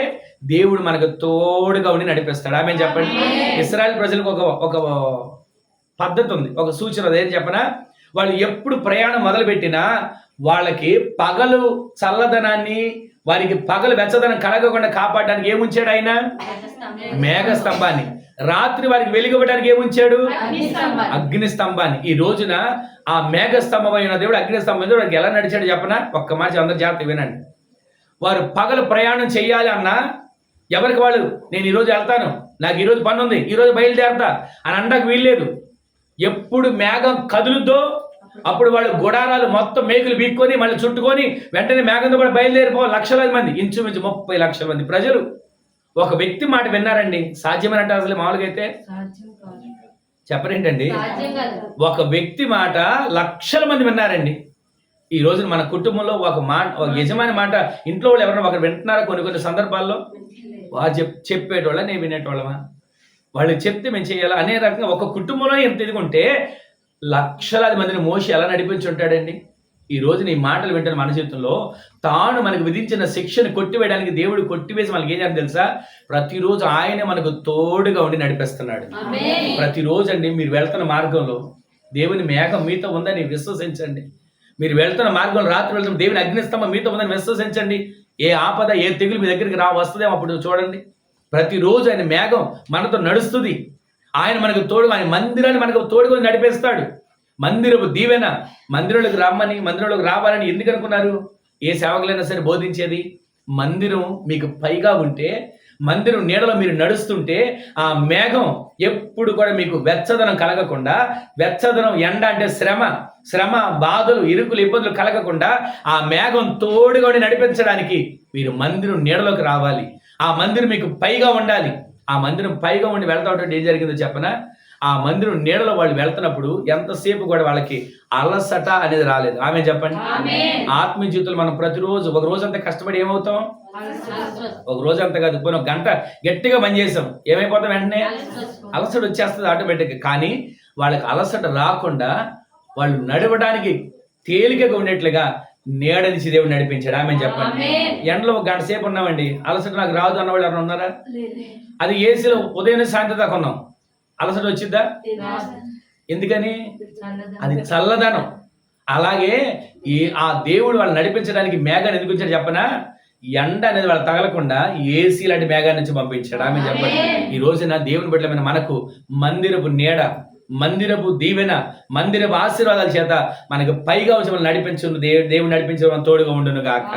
దేవుడు మనకు తోడుగా ఉండి నడిపిస్తాడు. ఆమేన్ చెప్పండి. ఇశ్రాయేల్ ప్రజలకు ఒక పద్ధతి ఉంది, ఒక సూచన. అదేం చెప్పనా? వాళ్ళు ఎప్పుడు ప్రయాణం మొదలుపెట్టినా వాళ్ళకి పగలు చల్లదనాన్ని, వారికి పగలు వెచ్చదనం కలగకుండా కాపాడడానికి ఏముంచాడు ఆయన? మేఘ స్తంభాన్ని. రాత్రి వారికి వెలుగువ్వడానికి ఏముంచాడు? అగ్ని స్తంభాన్ని. ఈ రోజున ఆ మేఘ స్తంభమైన దేవుడు అగ్ని స్తంభం వారికి ఎలా నడిచాడు చెప్పనా? ఒక్క మాట అందరూ జాగ్రత్త వినండి. వారు పగలు ప్రయాణం చెయ్యాలి అన్నా ఎవరికి వాళ్ళు, నేను ఈరోజు వెళ్తాను, నాకు ఈరోజు పని ఉంది, ఈరోజు బయలుదేరతా అని అనడానికి వీల్లేదు. ఎప్పుడు మేఘం కదులుద్దో అప్పుడు వాళ్ళు గుడారాలు మొత్తం మేకులు బీక్కొని మళ్ళీ చుట్టుకొని వెంటనే మేఘంతో కూడా బయలుదేరిపోవాలి. లక్షలాది మంది, ఇంచుమించు 30 లక్షల మంది ప్రజలు ఒక వ్యక్తి మాట విన్నారండి. సాధ్యమనంటే అసలు మామూలుగా అయితే చెప్పరేంటండి? ఒక వ్యక్తి మాట లక్షల మంది విన్నారండి. ఈ రోజు మన కుటుంబంలో ఒక యజమాని మాట ఇంట్లో వాళ్ళు ఎవరైనా ఒకరు వింటున్నారా? కొన్ని సందర్భాల్లో వారు చెప్పేటోళ్ళ, నేను వినేటోళ్ళమా? వాళ్ళు చెప్తే మేము చేయాలా అనే రకంగా ఒక కుటుంబంలో ఎంత ఎదుగుంటే లక్షలాది మందిని మోసి ఎలా నడిపించి ఉంటాడండి. ఈ రోజు నీ మాటలు వింటున్న మన జీవితంలో తాను మనకు విధించిన శిక్షను కొట్టివేయడానికి దేవుడు కొట్టివేసి మనకి ఏం చేయాలి తెలుసా? ప్రతిరోజు ఆయన మనకు తోడుగా ఉండి నడిపిస్తున్నాడు. ప్రతిరోజు అండి మీరు వెళ్తున్న మార్గంలో దేవుని మేఘం మీతో ఉందని విశ్వసించండి. మీరు వెళ్తున్న మార్గంలో రాత్రి వెళ్తున్న దేవుని అగ్నిస్తంభం మీతో ఉందని విశ్వసించండి. ఏ ఆపద, ఏ తెగులు మీ దగ్గరికి వస్తుందేమో అప్పుడు చూడండి. ప్రతిరోజు ఆయన మేఘం మనతో నడుస్తుంది. ఆయన మనకు తోడు, ఆయన మందిరాన్ని మనకు తోడుగా నడిపేస్తాడు. మందిరపు దీవెన, మందిరంలోకి రమ్మని, మందిరంలోకి రావాలని ఎందుకు అనుకున్నారు? ఏ సేవకులైనా సరే బోధించేది మందిరం మీకు పైగా ఉంటే, మందిరం నీడలో మీరు నడుస్తుంటే ఆ మేఘం ఎప్పుడు కూడా మీకు వెచ్చదనం కలగకుండా, వెచ్చదనం ఎండ అంటే శ్రమ, బాధలు, ఇరుకులు, ఇబ్బందులు కలగకుండా ఆ మేఘం తోడుగా నడిపించడానికి మీరు మందిరం నీడలోకి రావాలి. ఆ మందిరం మీకు పైగా ఉండాలి. ఆ మందిరం పైగా ఉండి వెళ్తా ఉంటే ఏం జరిగిందో చెప్పనా? ఆ మందిరం నీడలో వాళ్ళు వెళ్తున్నప్పుడు ఎంతసేపు కూడా వాళ్ళకి అలసట అనేది రాలేదు. ఆమె చెప్పండి. ఆత్మీయ జీవితంలో మనం ప్రతిరోజు ఒక రోజు అంతా కష్టపడి ఏమవుతాం? ఒక రోజు అంతా కాదు, పోయిన ఒక గంట గట్టిగా పని చేసాం, ఏమైపోతాం? వెంటనే అలసట వచ్చేస్తుంది ఆటోమేటిక్గా. కానీ వాళ్ళకి అలసట రాకుండా వాళ్ళు నడవడానికి తేలికగా ఉండేట్లుగా నీడ నుంచి దేవుడు నడిపించాడు. ఆమె చెప్పండి. ఎండలో ఒక గంట సేపు ఉన్నామండి, అలసట నాకు రాదు అన్నవాళ్ళు ఎవరైనా ఉన్నారా? అది ఏసీలో ఉదయం సాయంత్రం దాకా ఉన్నాం, అలసట వచ్చిద్దా? ఎందుకని? అది చల్లదనం. అలాగే ఆ దేవుడు వాళ్ళు నడిపించడానికి మేఘాన్ని ఎందుకు ఇచ్చాడు చెప్పనా? ఎండ అనేది వాళ్ళు తగలకుండా ఏసీ లాంటి మేఘాన్ని నుంచి పంపించాడు. ఆమె చెప్పండి. ఈ రోజున దేవుని బిడ్డలమైన మనకు మందిరపు నీడ, మందిరపు దీవెన, మందిరపు ఆశీర్వాదాల చేత మనకు పైగా వచ్చి మనం నడిపించు, దేవుడు నడిపించే మనం తోడుగా ఉండును గాక.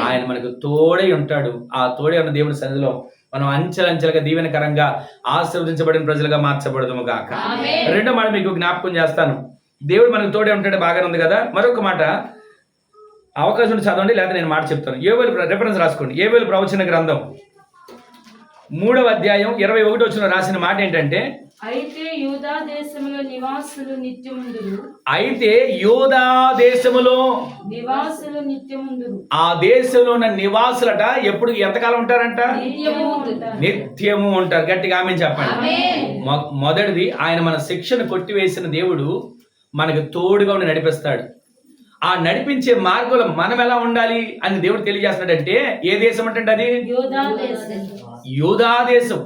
ఆయన మనకు తోడై ఉంటాడు. ఆ తోడై ఉన్న దేవుని సన్నిధిలో మనం అంచెలంచెలుగా దీవెనకరంగా ఆశీర్వదించబడిన ప్రజలుగా మార్చబడదుము గాక. రెండో మాట మీకు జ్ఞాపకం చేస్తాను. దేవుడు మనకు తోడే ఉంటాడు, బాగానే ఉంది కదా. మరొక మాట అవకాశం ఉంటే చదవండి, లేదా నేను మాట చెప్తాను. యోవేలు రెఫరెన్స్ రాసుకోండి. యోవేలు ప్రవచన గ్రంథం 3వ అధ్యాయం 21వ వచనం రాసిన మాట ఏంటంటే, అయితే యూదా దేశములో నివాసులు నిత్యముందురు. ఆ దేశంలో ఉన్న నివాసులట ఎప్పుడు ఎంతకాలం ఉంటారంట? నిత్యము ఉంటారు. గట్టిగా ఆమె చెప్పండి. మొదటిది, ఆయన మన శిక్షను కొట్టివేసిన దేవుడు మనకు తోడుగా ఉండి నడిపిస్తాడు. ఆ నడిపించే మార్గంలో మనం ఎలా ఉండాలి అని దేవుడు తెలియజేస్తున్నాడంటే, ఏ దేశం అంటే అది యోధా దేశం. యోధా దేశం.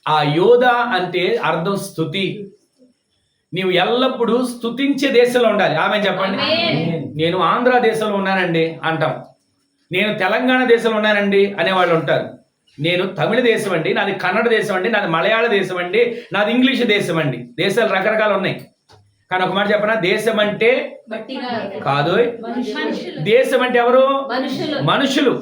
ఆ యోధా అంటే అర్థం స్తుతి. నీవు ఎల్లప్పుడూ స్తుతించే దేశంలో ఉండాలి. ఆమె చెప్పండి. నేను ఆంధ్ర దేశంలో ఉన్నానండి అంటాం. నేను తెలంగాణ దేశంలో ఉన్నానండి అనేవాళ్ళు ఉంటారు. నేను తమిళ దేశం అండి, నాది కన్నడ దేశం అండి, నాది మలయాళ దేశం అండి, నాది ఇంగ్లీష్ దేశం అండి. దేశాలు రకరకాలు ఉన్నాయి. కానీ ఒక మాట చెప్పనా, దేశం అంటే కాదు, దేశం అంటే ఎవరు? మనుషులు.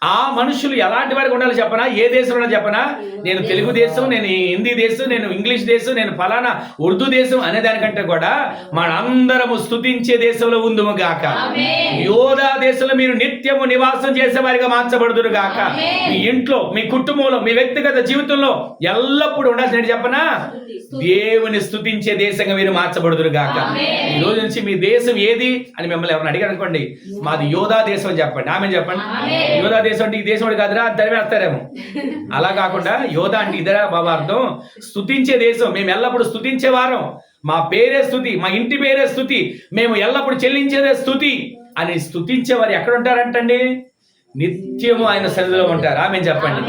ఆ మనుషులు ఎలాంటి వారికి ఉండాలి చెప్పనా? ఏ దేశంలో చెప్పనా? నేను తెలుగు దేశం, నేను హిందీ దేశం, నేను ఇంగ్లీష్ దేశం, నేను ఫలానా ఉర్దూ దేశం అనే దానికంటే కూడా మనందరము స్తుతించే దేశంలో ఉందుము గాక. యోధా దేశంలో మీరు నిత్యము నివాసం చేసే వారిగా మార్చబడుదురు గాక. మీ ఇంట్లో, మీ కుటుంబంలో, మీ వ్యక్తిగత జీవితంలో ఎల్లప్పుడూ ఉండాల్సిన చెప్పనా, దేవుని స్తుతించే దేశంగా మీరు మార్చబడుదురు గాక. ఈ రోజు నుంచి మీ దేశం ఏది అని మిమ్మల్ని ఎవరైనా అడిగారు అనుకోండి, మాది యోధా దేశం అని చెప్పండి. ఆమె చెప్పండి. యోధా దేశం అంటే ఈ దేశం కాదురా తరివేస్తారేమో. అలా కాకుండా యోధా అంటే ఇదరా బాబా అర్థం, స్తుతించే దేశం. మేము ఎల్లప్పుడు స్తుతించే వారం. మా పేరే స్తుతి, మా ఇంటి పేరే స్తుతి, మేము ఎల్లప్పుడు చెల్లించేదే స్తుతి అని స్తుతించే వారు ఎక్కడ ఉంటారంటండి? నిత్యము ఆయన సన్నిధిలో ఉంటారు. ఆమె చెప్పండి.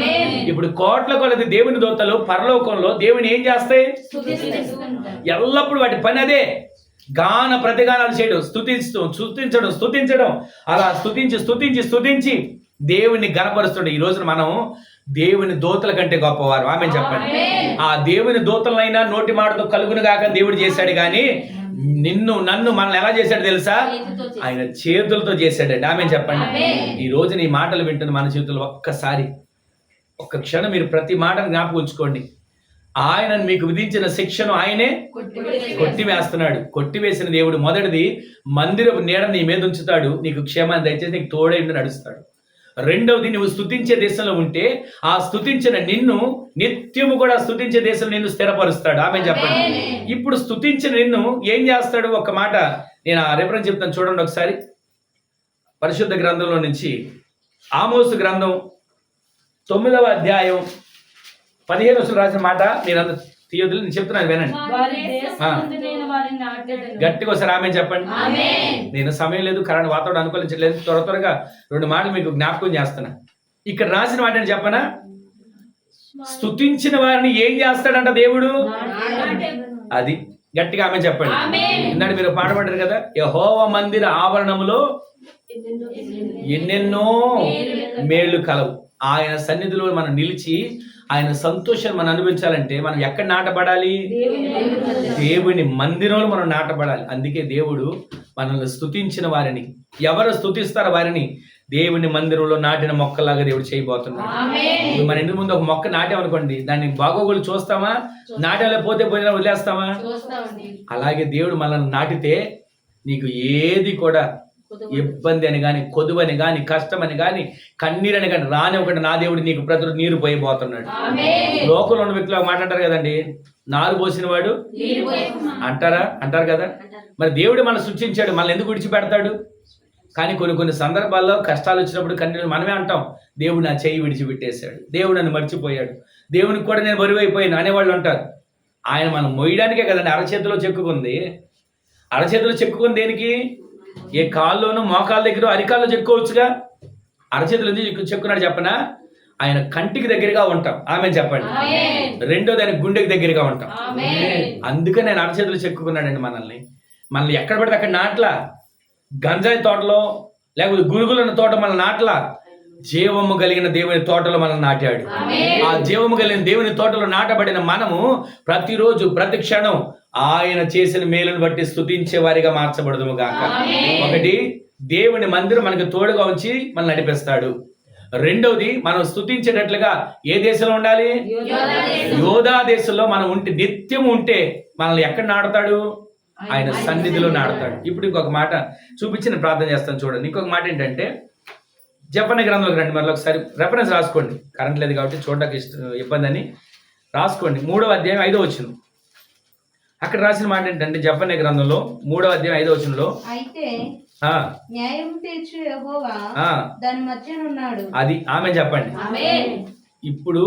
ఇప్పుడు కోట్ల కొలది దేవుని దూతలు పరలోకంలో దేవుని ఏం చేస్తాయి? ఎల్లప్పుడు వాటి పని అదే, గాన ప్రతిగానాలు చేయడం, స్తుతించడం. అలా స్తుతించి దేవుని గణపరుస్తుండే. ఈ రోజున మనం దేవుని దూతల కంటే గొప్పవారు. ఆమె చెప్పండి. ఆ దేవుని దూతలైనా నోటి మాటతో కలుగును గాక దేవుడు చేశాడు, కానీ నిన్ను నన్ను మనల్ని ఎలా చేశాడు తెలుసా? ఆయన చేతులతో చేశాడండి. ఆమె చెప్పండి. ఈ రోజు నీ మాటలు వింటున్న మన జీవితంలో ఒక్క క్షణం మీరు ప్రతి మాటను జ్ఞాపకం ఉంచుకోండి. ఆయన మీకు విధించిన శిక్షను ఆయనే కొట్టివేస్తున్నాడు. కొట్టివేసిన దేవుడు మొదటిది మందిరపు నీడ నీ మీద ఉంచుతాడు, నీకు క్షేమాన్ని దయచేసి నీకు తోడై నడుస్తాడు. రెండవది, నువ్వు స్తుతించే దేశంలో ఉంటే ఆ స్తుతించిన నిన్ను నిత్యము కూడా స్తుతించే దేశంలో నిన్ను స్థిరపరుస్తాడు. ఆమె చెప్పండి. ఇప్పుడు స్తుతించిన నిన్ను ఏం చేస్తాడు? ఒక మాట నేను ఆ రిఫరెన్స్ చెప్తాను చూడండి ఒకసారి. పరిశుద్ధ గ్రంథంలో నుంచి ఆమోసు గ్రంథం 9వ అధ్యాయం 15వ వచనం రాసిన మాట మీరు అందరూ తీయొద్దు, నేను చెప్తున్నాను వినండి. గట్టిగా ఒకసారి ఆమె చెప్పండి. నేను సమయం లేదు, కరెంట్ వాతావరణం అనుకూలించలేదు, త్వరగా 2 మాటలు మీకు జ్ఞాపకం చేస్తున్నా. ఇక్కడ రాసిన మాట చెప్పనా, స్తుతించిన వారిని ఏం చేస్తాడంట దేవుడు? అది గట్టిగా ఆమె చెప్పండి. ఇందాక మీరు పాట పాడారు కదా, యెహోవా మందిర ఆవరణములో ఎన్నెన్నో మేళ్లు కలవు. ఆయన సన్నిధిలో మనం నిలిచి ఆయన సంతోషాన్ని మనం అనుభవించాలంటే మనం ఎక్కడ నాటబడాలి? దేవుని మందిరంలో మనం నాటబడాలి. అందుకే దేవుడు మనల్ని స్తుతించిన వారిని, ఎవరు స్తుతిస్తారో వారిని దేవుని మందిరంలో నాటిన మొక్కలాగా దేవుడు చేయబోతున్నాడు. మన ఇంటి ముందు ఒక మొక్క నాటామనుకోండి, దాన్ని బాగోగులు చూస్తామా? నాటలేకపోతే పోయినా వదిలేస్తామా? అలాగే దేవుడు మనల్ని నాటితే నీకు ఏది కూడా ఇబ్బంది అని కానీ, కొదువని కానీ, కష్టమని కానీ, కన్నీరని కానీ రాని ఒకటి నా దేవుడు నీకు ప్రతి నీరు పోయిపోతున్నాడు. లోకంలో ఉన్న వ్యక్తులు మాట్లాడతారు కదండి, నారు పోసిన వాడు అంటారు కదా. మరి దేవుడు మనం సృష్టించాడు, మనల్ని ఎందుకు విడిచిపెడతాడు? కానీ కొన్ని సందర్భాల్లో కష్టాలు వచ్చినప్పుడు కన్నీరు మనమే అంటాం, దేవుడు నా చెయ్యి విడిచిపెట్టేశాడు, దేవుడు నన్ను మర్చిపోయాడు, దేవునికి కూడా నేను బరువైపోయాను అనేవాళ్ళు అంటారు. ఆయన మనం మొయ్యడానికే కదండి అరచేతిలో చెక్కుకుంది. అరచేతిలో చెక్కుకుంది దేనికి? ఏ కాల్లోనూ మోకాళ్ళ దగ్గర అరికాల్లో చెక్కుకోవచ్చుగా. అరచేతులు ఎందుకు చెక్కున్నాడు చెప్పనా? ఆయన కంటికి దగ్గరగా ఉంటాం. ఆమె చెప్పండి. రెండోది ఆయన గుండెకి దగ్గరగా ఉంటాం. అందుకే నేను అరచేతులు చెక్కుకున్నాడండి మనల్ని ఎక్కడ పడితే అక్కడ నాట్లా, గంజాయి తోటలో లేకపోతే గురుగులున్న తోట మన నాట్లా, జీవము కలిగిన దేవుని తోటలో మనం నాటాడు. ఆ జీవము కలిగిన దేవుని తోటలో నాటబడిన మనము ప్రతిరోజు ప్రతి క్షణం ఆయన చేసిన మేలును బట్టి స్తుతించే వారిగా మార్చబడదుము గాక. ఒకటి, దేవుని మందిరం మనకు తోడుగా ఉంచి మనం నడిపిస్తాడు. రెండవది, మనం స్తుతించేటట్లుగా ఏ దేశంలో ఉండాలి? యోధా దేశంలో మనం ఉంటే, నిత్యం ఉంటే మనల్ని ఎక్కడ నాటుతాడు? ఆయన సన్నిధిలో నాటుతాడు. ఇప్పుడు ఇంకొక మాట చూపించి నేను ప్రార్థన చేస్తాను చూడండి. ఇంకొక మాట ఏంటంటే, జపన్య గ్రంథంలోకి రండి. మళ్ళీ ఒకసారి రెఫరెన్స్ రాసుకోండి, కరెంట్ లేదు కాబట్టి చూడడానికి ఇబ్బంది అని రాసుకోండి. 3వ అధ్యాయం 5వ వచనం. అక్కడ రాసిన మాట ఏంటంటే, జపన్య గ్రంథంలో 3వ అధ్యాయం 5వ వచనంలో, అయితే న్యాయం తీర్చు యెహోవా దాని మధ్యన ఉన్నాడు. అది ఆమె చెప్పండి. ఇప్పుడు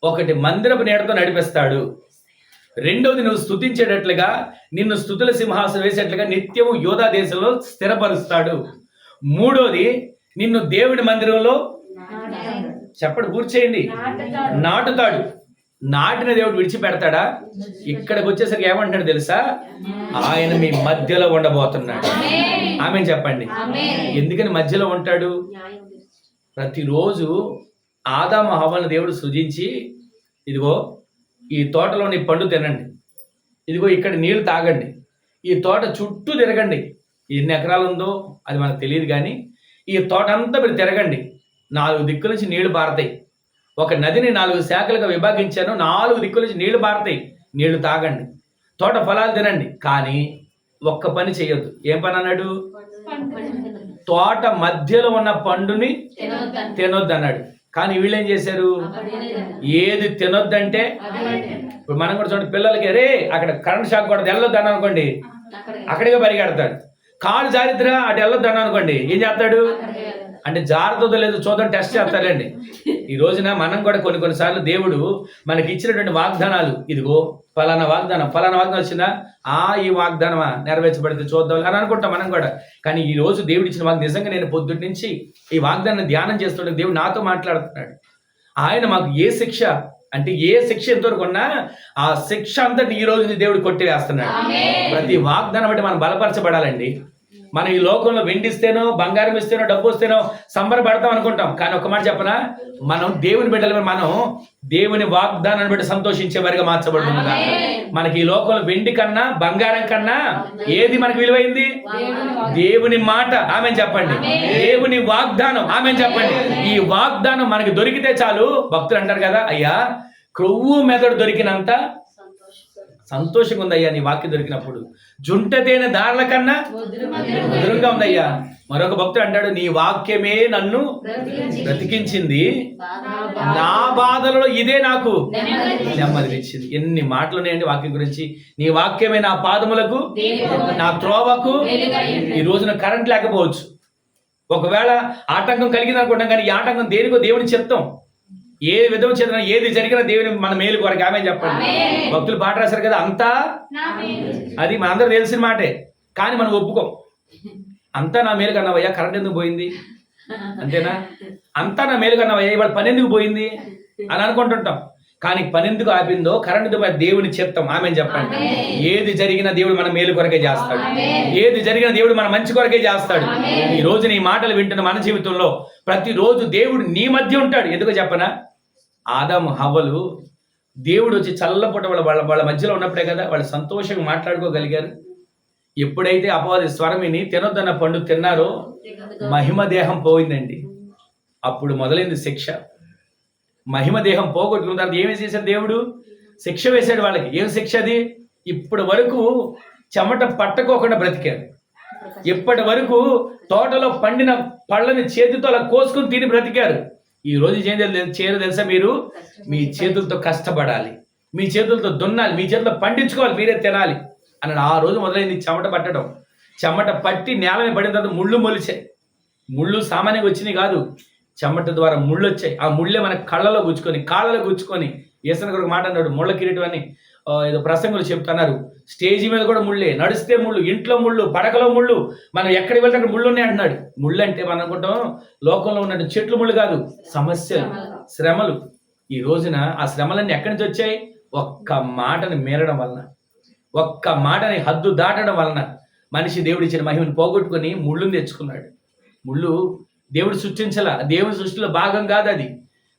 ఒకటి మందిరపు నీడతో నడిపిస్తాడు, రెండవది నువ్వు స్తుతించేటట్లుగా, నిన్ను స్తుతుల సింహాసనం వేసేట్లుగా నిత్యము యోధా దేశంలో స్థిరపరుస్తాడు. మూడోది నిన్ను దేవుడి మందిరంలో చెప్పండి కూర్చేయండి నాటుతాడు. నాటిన దేవుడు విడిచిపెడతాడా? ఇక్కడికి వచ్చేసరికి ఏమంటున్నాడు తెలుసా? ఆయన మీ మధ్యలో ఉండబోతున్నాడు. ఆమేన్ చెప్పండి. ఎందుకని మధ్యలో ఉంటాడు? ప్రతిరోజు ఆదాము హవ్వలను దేవుడు సృజించి, ఇదిగో ఈ తోటలోని పండు తినండి, ఇదిగో ఇక్కడ నీళ్లు తాగండి, ఈ తోట చుట్టూ తిరగండి, ఎన్ని ఎకరాలు ఉందో అది మనకు తెలియదు కానీ ఈ తోట అంతా మీరు తిరగండి, 4 దిక్కుల నుంచి నీళ్లు పారతాయి, ఒక నదిని 4 శాఖలుగా విభాగించాను, 4 దిక్కుల నుంచి నీళ్లు పారతాయి, నీళ్లు తాగండి, తోట ఫలాలు తినండి, కానీ ఒక్క పని చేయొద్దు. ఏం పని అన్నాడు? తోట మధ్యలో ఉన్న పండుని తినొద్దు అన్నాడు. కానీ వీళ్ళు ఏం చేశారు? ఏది తినొద్దంటే, ఇప్పుడు మనం కూడా చూడండి, పిల్లలకి అరే అక్కడ కరెంట్ షాక్ కూడా వెళ్ళొద్దు అని అనుకోండి, అక్కడికే పరిగెడతాడు. కాలు జారిద్రా అటు వెళ్ళొద్దు అని అనుకోండి, ఏం చేస్తాడు? అంటే జాగ్రత్త లేదు చూద్దాం టెస్ట్ చేస్తారండి. ఈ రోజున మనం కూడా కొన్నిసార్లు దేవుడు మనకి ఇచ్చినటువంటి వాగ్దానాలు, ఇదిగో ఫలానా వాగ్దానం వచ్చిందా, ఈ వాగ్దానమా నెరవేర్చబడితే చూద్దాం అని అనుకుంటాం మనం కూడా. కానీ ఈ రోజు దేవుడు ఇచ్చిన వాగ్దానం, నిజంగా నేను పొద్దుటి నుంచి ఈ వాగ్దానాన్ని ధ్యానం చేస్తుంటే దేవుడు నాతో మాట్లాడుతున్నాడు. ఆయన మాకు ఏ శిక్ష అంటే ఏ శిక్ష ఎంతవరకు ఉన్నా ఆ శిక్ష అంతటి ఈ రోజు దేవుడు కొట్టివేస్తున్నాడు. ప్రతి వాగ్దానం బట్టి మనం బలపరచబడాలండి. మనం ఈ లోకంలో వెండిస్తేనో బంగారం ఇస్తేనో డబ్బు వస్తేనో సంబరపడతాం అనుకుంటాం. కానీ ఒక మాట చెప్పనా, మనం దేవుని బిడ్డలు, మనం దేవుని వాగ్దానాన్ని బట్టి సంతోషించే వారిగా మార్చబడుతుంది. మనకి ఈ లోకంలో వెండి కన్నా బంగారం కన్నా ఏది మనకు విలువైంది? దేవుని మాట. ఆమెన్ చెప్పండి. దేవుని వాగ్దానం. ఆమెన్ చెప్పండి. ఈ వాగ్దానం మనకి దొరికితే చాలు. భక్తులు అంటారు కదా, అయ్యా క్రొవ్వు మెదడు దొరికినంత సంతోషంగా ఉందయ్యా నీ వాక్యం దొరికినప్పుడు, జుంటతేన దారుల కన్నా మధురంగా ఉందయ్యా. మరొక భక్తుడు అంటాడు, నీ వాక్యమే నన్ను బ్రతికించింది, నా బాధలలో ఇదే నాకు నెమ్మదినిచ్చింది. ఎన్ని మాటలు ఉన్నాయండి వాక్యం గురించి. నీ వాక్యమే నా పాదములకు నా త్రోవకు. ఈ రోజున కరెంట్ లేకపోవచ్చు, ఒకవేళ ఆటంకం కలిగింది అనుకుంటాం, కానీ ఈ ఆటంకం దేనికో దేవుని చిత్తం. ఏ విధం చేత ఏది జరిగినా దేవుని మన మేలు కొరకు. ఆమె చెప్పండి. భక్తులు పాట రాశారు కదా, అంతా అది మనందరూ తెలిసిన మాటే, కానీ మనం ఒప్పుకోం. అంతా నా మేలు కన్నావయ్యా, కరెంట్ ఎందుకు పోయింది? అంతేనా? అంతా నా మేలు కన్నావయ్యా, ఇవాళ పని ఎందుకు పోయింది అని అనుకుంటుంటాం. కానీ పని ఎందుకు ఆపిందో కరెంట్ దేవుని చిత్తం. ఆమె చెప్పండి. ఏది జరిగినా దేవుడు మన మేలు కొరకే చేస్తాడు. ఏది జరిగినా దేవుడు మన మంచి కొరకే చేస్తాడు. ఈ రోజు నీ మాటలు వింటున్న మన జీవితంలో ప్రతిరోజు దేవుడు నీ మధ్య ఉంటాడు. ఎందుకో చెప్పనా, ఆదాము హవ్వలు దేవుడు వచ్చి చల్లపూట వాళ్ళ మధ్యలో ఉన్నప్పుడే కదా వాళ్ళు సంతోషంగా మాట్లాడుకోగలిగారు. ఎప్పుడైతే అపవాది స్వరమిని తినొద్దన్న పండు తిన్నారో మహిమ దేహం పోయిందండి. అప్పుడు మొదలైంది శిక్ష. మహిమ దేహం పోగొట్టుకున్న తర్వాత ఏమి చేశాడు దేవుడు? శిక్ష వేశాడు వాళ్ళకి. ఏం శిక్ష అది? ఇప్పటి వరకు చెమట పట్టకోకుండా బ్రతికారు. ఇప్పటి వరకు తోటలో పండిన పళ్ళని చేతితో అలా కోసుకుని తిని బ్రతికారు. ఈ రోజు చేయరు తెలుసా? మీరు మీ చేతులతో కష్టపడాలి, మీ చేతులతో దున్నాలి, మీ చేతులతో పండించుకోవాలి, మీరే తినాలి అన్నాడు. ఆ రోజు మొదలైంది చెమట పట్టడం. చెమట పట్టి నేల మీద పడిన తర్వాత ముళ్ళు మొలిచాయి. ముళ్ళు సామాన్యంగా వచ్చినాయి కాదు, చెమట ద్వారా ముళ్ళు వచ్చాయి. ఆ ముళ్ళే మన కళ్ళలో గుచ్చుకొని కాళ్ళలో గుచ్చుకొని, ఏసన ఒక మాట అన్నాడు, ముళ్ళ కిరీటం అని ఏదో ప్రసంగులు చెప్తున్నారు. స్టేజీ మీద కూడా ముళ్ళే, నడిస్తే ముళ్ళు, ఇంట్లో ముళ్ళు, పడకలో ముళ్ళు, మనం ఎక్కడికి వెళ్తే అక్కడ ముళ్ళు ఉన్నాయి అంటున్నాడు. ముళ్ళు అంటే మనం అనుకుంటాం లోకంలో ఉన్న చెట్లు ముళ్ళు కాదు, సమస్యలు, శ్రమలు. ఈ రోజున ఆ శ్రమలన్నీ ఎక్కడి నుంచి వచ్చాయి? ఒక్క మాటని మీరడం వలన, ఒక్క మాటని హద్దు దాటడం వలన మనిషి దేవుడు ఇచ్చిన మహిమను పోగొట్టుకొని ముళ్ళుని తెచ్చుకున్నాడు. ముళ్ళు దేవుడు సృష్టించాల, దేవుని సృష్టిలో భాగం కాదు అది.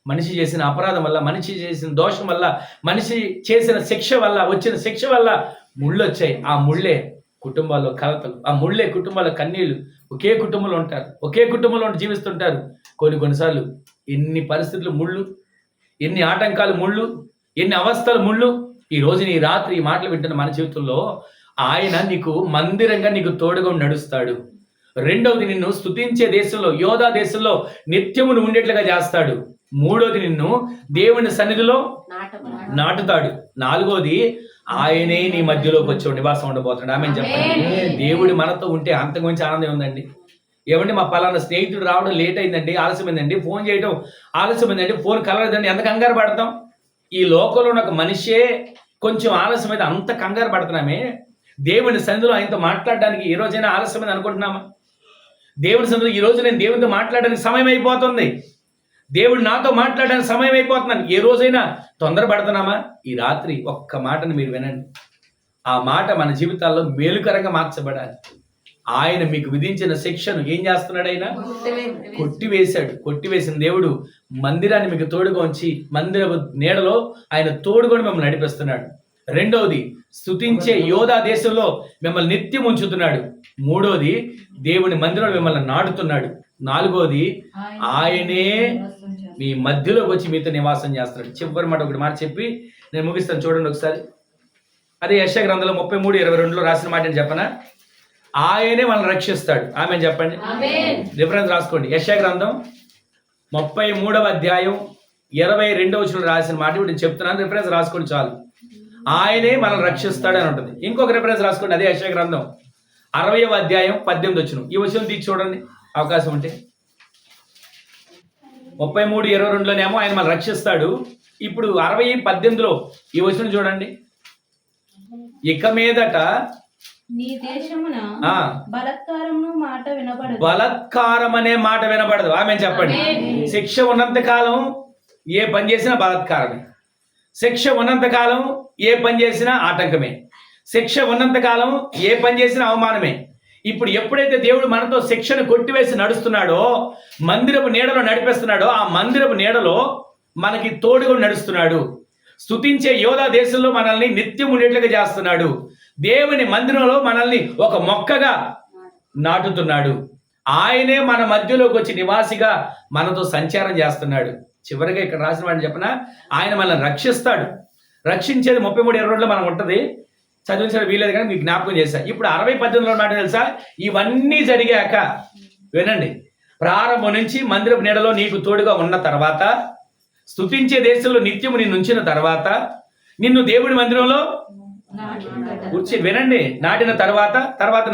మనిషి చేసిన అపరాధం వల్ల, మనిషి చేసిన దోషం వల్ల, మనిషి చేసిన శిక్ష వల్ల, వచ్చిన శిక్ష వల్ల ముళ్ళు వచ్చాయి. ఆ ముళ్ళే కుటుంబాల్లో కలతలు, ఆ ముళ్ళే కుటుంబాల్లో కన్నీళ్లు. ఒకే కుటుంబంలో ఉంటారు, ఒకే కుటుంబంలో జీవిస్తుంటారు. కొన్నిసార్లు ఎన్ని పరిస్థితులు ముళ్ళు, ఎన్ని ఆటంకాలు ముళ్ళు, ఎన్ని అవస్థలు ముళ్ళు. ఈ రోజు నీ రాత్రి ఈ మాటలు వింటున్న మన జీవితంలో ఆయన నీకు మందిరంగా నీకు తోడుగా నడుస్తాడు. రెండవది, నిన్ను స్తుతించే దేశంలో, యోధా దేశంలో నిత్యమును ఉండేట్లుగా చేస్తాడు. మూడోది, నిన్ను దేవుని సన్నిధిలో నాటుతాడు. నాలుగోది, ఆయనే నీ మధ్యలోకి వచ్చి నివాసం ఉండబోతున్నాడు. ఆమె చెప్పండి. దేవుడు మనతో ఉంటే అంతకుమించి ఆనందం ఉందండి. ఏమంటే మా పలానా స్నేహితుడు రావడం లేట్ అయిందండి, ఆలస్యమైందండి, ఫోన్ చేయడం ఆలస్యమైందండి, ఫోన్ కలవలేదండి, ఎంత కంగారు పడతాం? ఈ లోకంలో ఉన్న ఒక మనిషే కొంచెం ఆలస్యమైతే అంత కంగారు పడుతున్నామే. దేవుని సన్నిధిలో ఆయనతో మాట్లాడడానికి ఏ రోజైనా ఆలస్యమైంది అనుకుంటున్నామా? దేవుని సన్నిధిలో ఈ రోజు నేను దేవునితో మాట్లాడడానికి సమయం అయిపోతుంది, దేవుడు నాతో మాట్లాడడానికి సమయం అయిపోతున్నాను, ఏ రోజైనా తొందరపడుతున్నామా? ఈ రాత్రి ఒక్క మాటను మీరు వినండి. ఆ మాట మన జీవితాల్లో మేలుకరంగా మార్చబడాలి. ఆయన మీకు విధించిన శిక్షను ఏం చేస్తున్నాడు? ఆయన కొట్టివేశాడు. కొట్టివేసిన దేవుడు మందిరాన్ని మీకు తోడుగా ఉంచి మందిర నీడలో ఆయన తోడుకొని మిమ్మల్ని నడిపిస్తున్నాడు. రెండవది, స్తుతించే యోధా దేశంలో మిమ్మల్ని నిత్యం ఉంచుతున్నాడు. మూడవది, దేవుని మందిరంలో మిమ్మల్ని నాటుతున్నాడు. నాలుగవది, ఆయనే మీ మధ్యలోకి వచ్చి మీతో నివాసం చేస్తున్నాడు. చివరి మాట ఒకటి మాట చెప్పి నేను ముగిస్తాను, చూడండి ఒకసారి. అదే యెషయా గ్రంథంలో 33:22 రాసిన మాట అని చెప్పనా? ఆయనే మనల్ని రక్షిస్తాడు. ఆమె చెప్పండి, రిఫరెన్స్ రాసుకోండి. యెషయా గ్రంథం 33:22 రాసిన మాట ఇప్పుడు నేను చెప్తున్నాను, రిఫరెన్స్ రాసుకోండి చాలు. ఆయనే మనల్ని రక్షిస్తాడు అని ఉంటుంది. ఇంకొక రిఫరెన్స్ రాసుకోండి, అదే యెషయా గ్రంథం 60:18. ఈ వచనం తీసి చూడండి అవకాశం ఉంటే. 33:22లోనేమో ఆయన మనల్ని రక్షిస్తాడు. ఇప్పుడు 60:18 ఈ వచనం చూడండి. ఇక మీదట నీ దేశమున బలత్కారము మాట వినబడదు. బలత్కారం అనే మాట వినబడదు. ఆమె చెప్పండి. శిక్ష ఉన్నంత కాలం ఏ పని చేసినా బలత్కారమే. శిక్ష ఉన్నంత కాలం ఏ పని చేసినా ఆటంకమే. శిక్ష ఉన్నంత కాలం ఏ పని చేసినా అవమానమే. ఇప్పుడు ఎప్పుడైతే దేవుడు మనతో శిక్షను కొట్టివేసి నడుస్తున్నాడో, మందిరపు నీడలో నడిపిస్తున్నాడో, ఆ మందిరపు నీడలో మనకి తోడుగా నడుస్తున్నాడు. స్తుతించే యోధా దేశంలో మనల్ని నిత్యం ఉండేట్లుగా చేస్తున్నాడు. దేవుని మందిరంలో మనల్ని ఒక మొక్కగా నాటుతున్నాడు. ఆయనే మన మధ్యలోకి వచ్చి నివాసిగా మనతో సంచారం చేస్తున్నాడు. చివరిగా ఇక్కడ రాసిన వాడిని చెప్పనా, ఆయన మనల్ని రక్షిస్తాడు. రక్షించేది 33:22 మనం ఉంటుంది, చదివించడం వీలేదు కానీ మీకు జ్ఞాపకం చేశా. ఇప్పుడు 60:18 మాట తెలుసా? ఇవన్నీ జరిగాక వినండి. ప్రారంభం నుంచి మందిరపు నీడలో నీకు తోడుగా ఉన్న తర్వాత, స్తుతించే దేశంలో నిత్యము నిన్ను ఉంచిన తర్వాత, నిన్ను దేవుడి మందిరంలో కూర్చి వినండి నాటిన తర్వాత,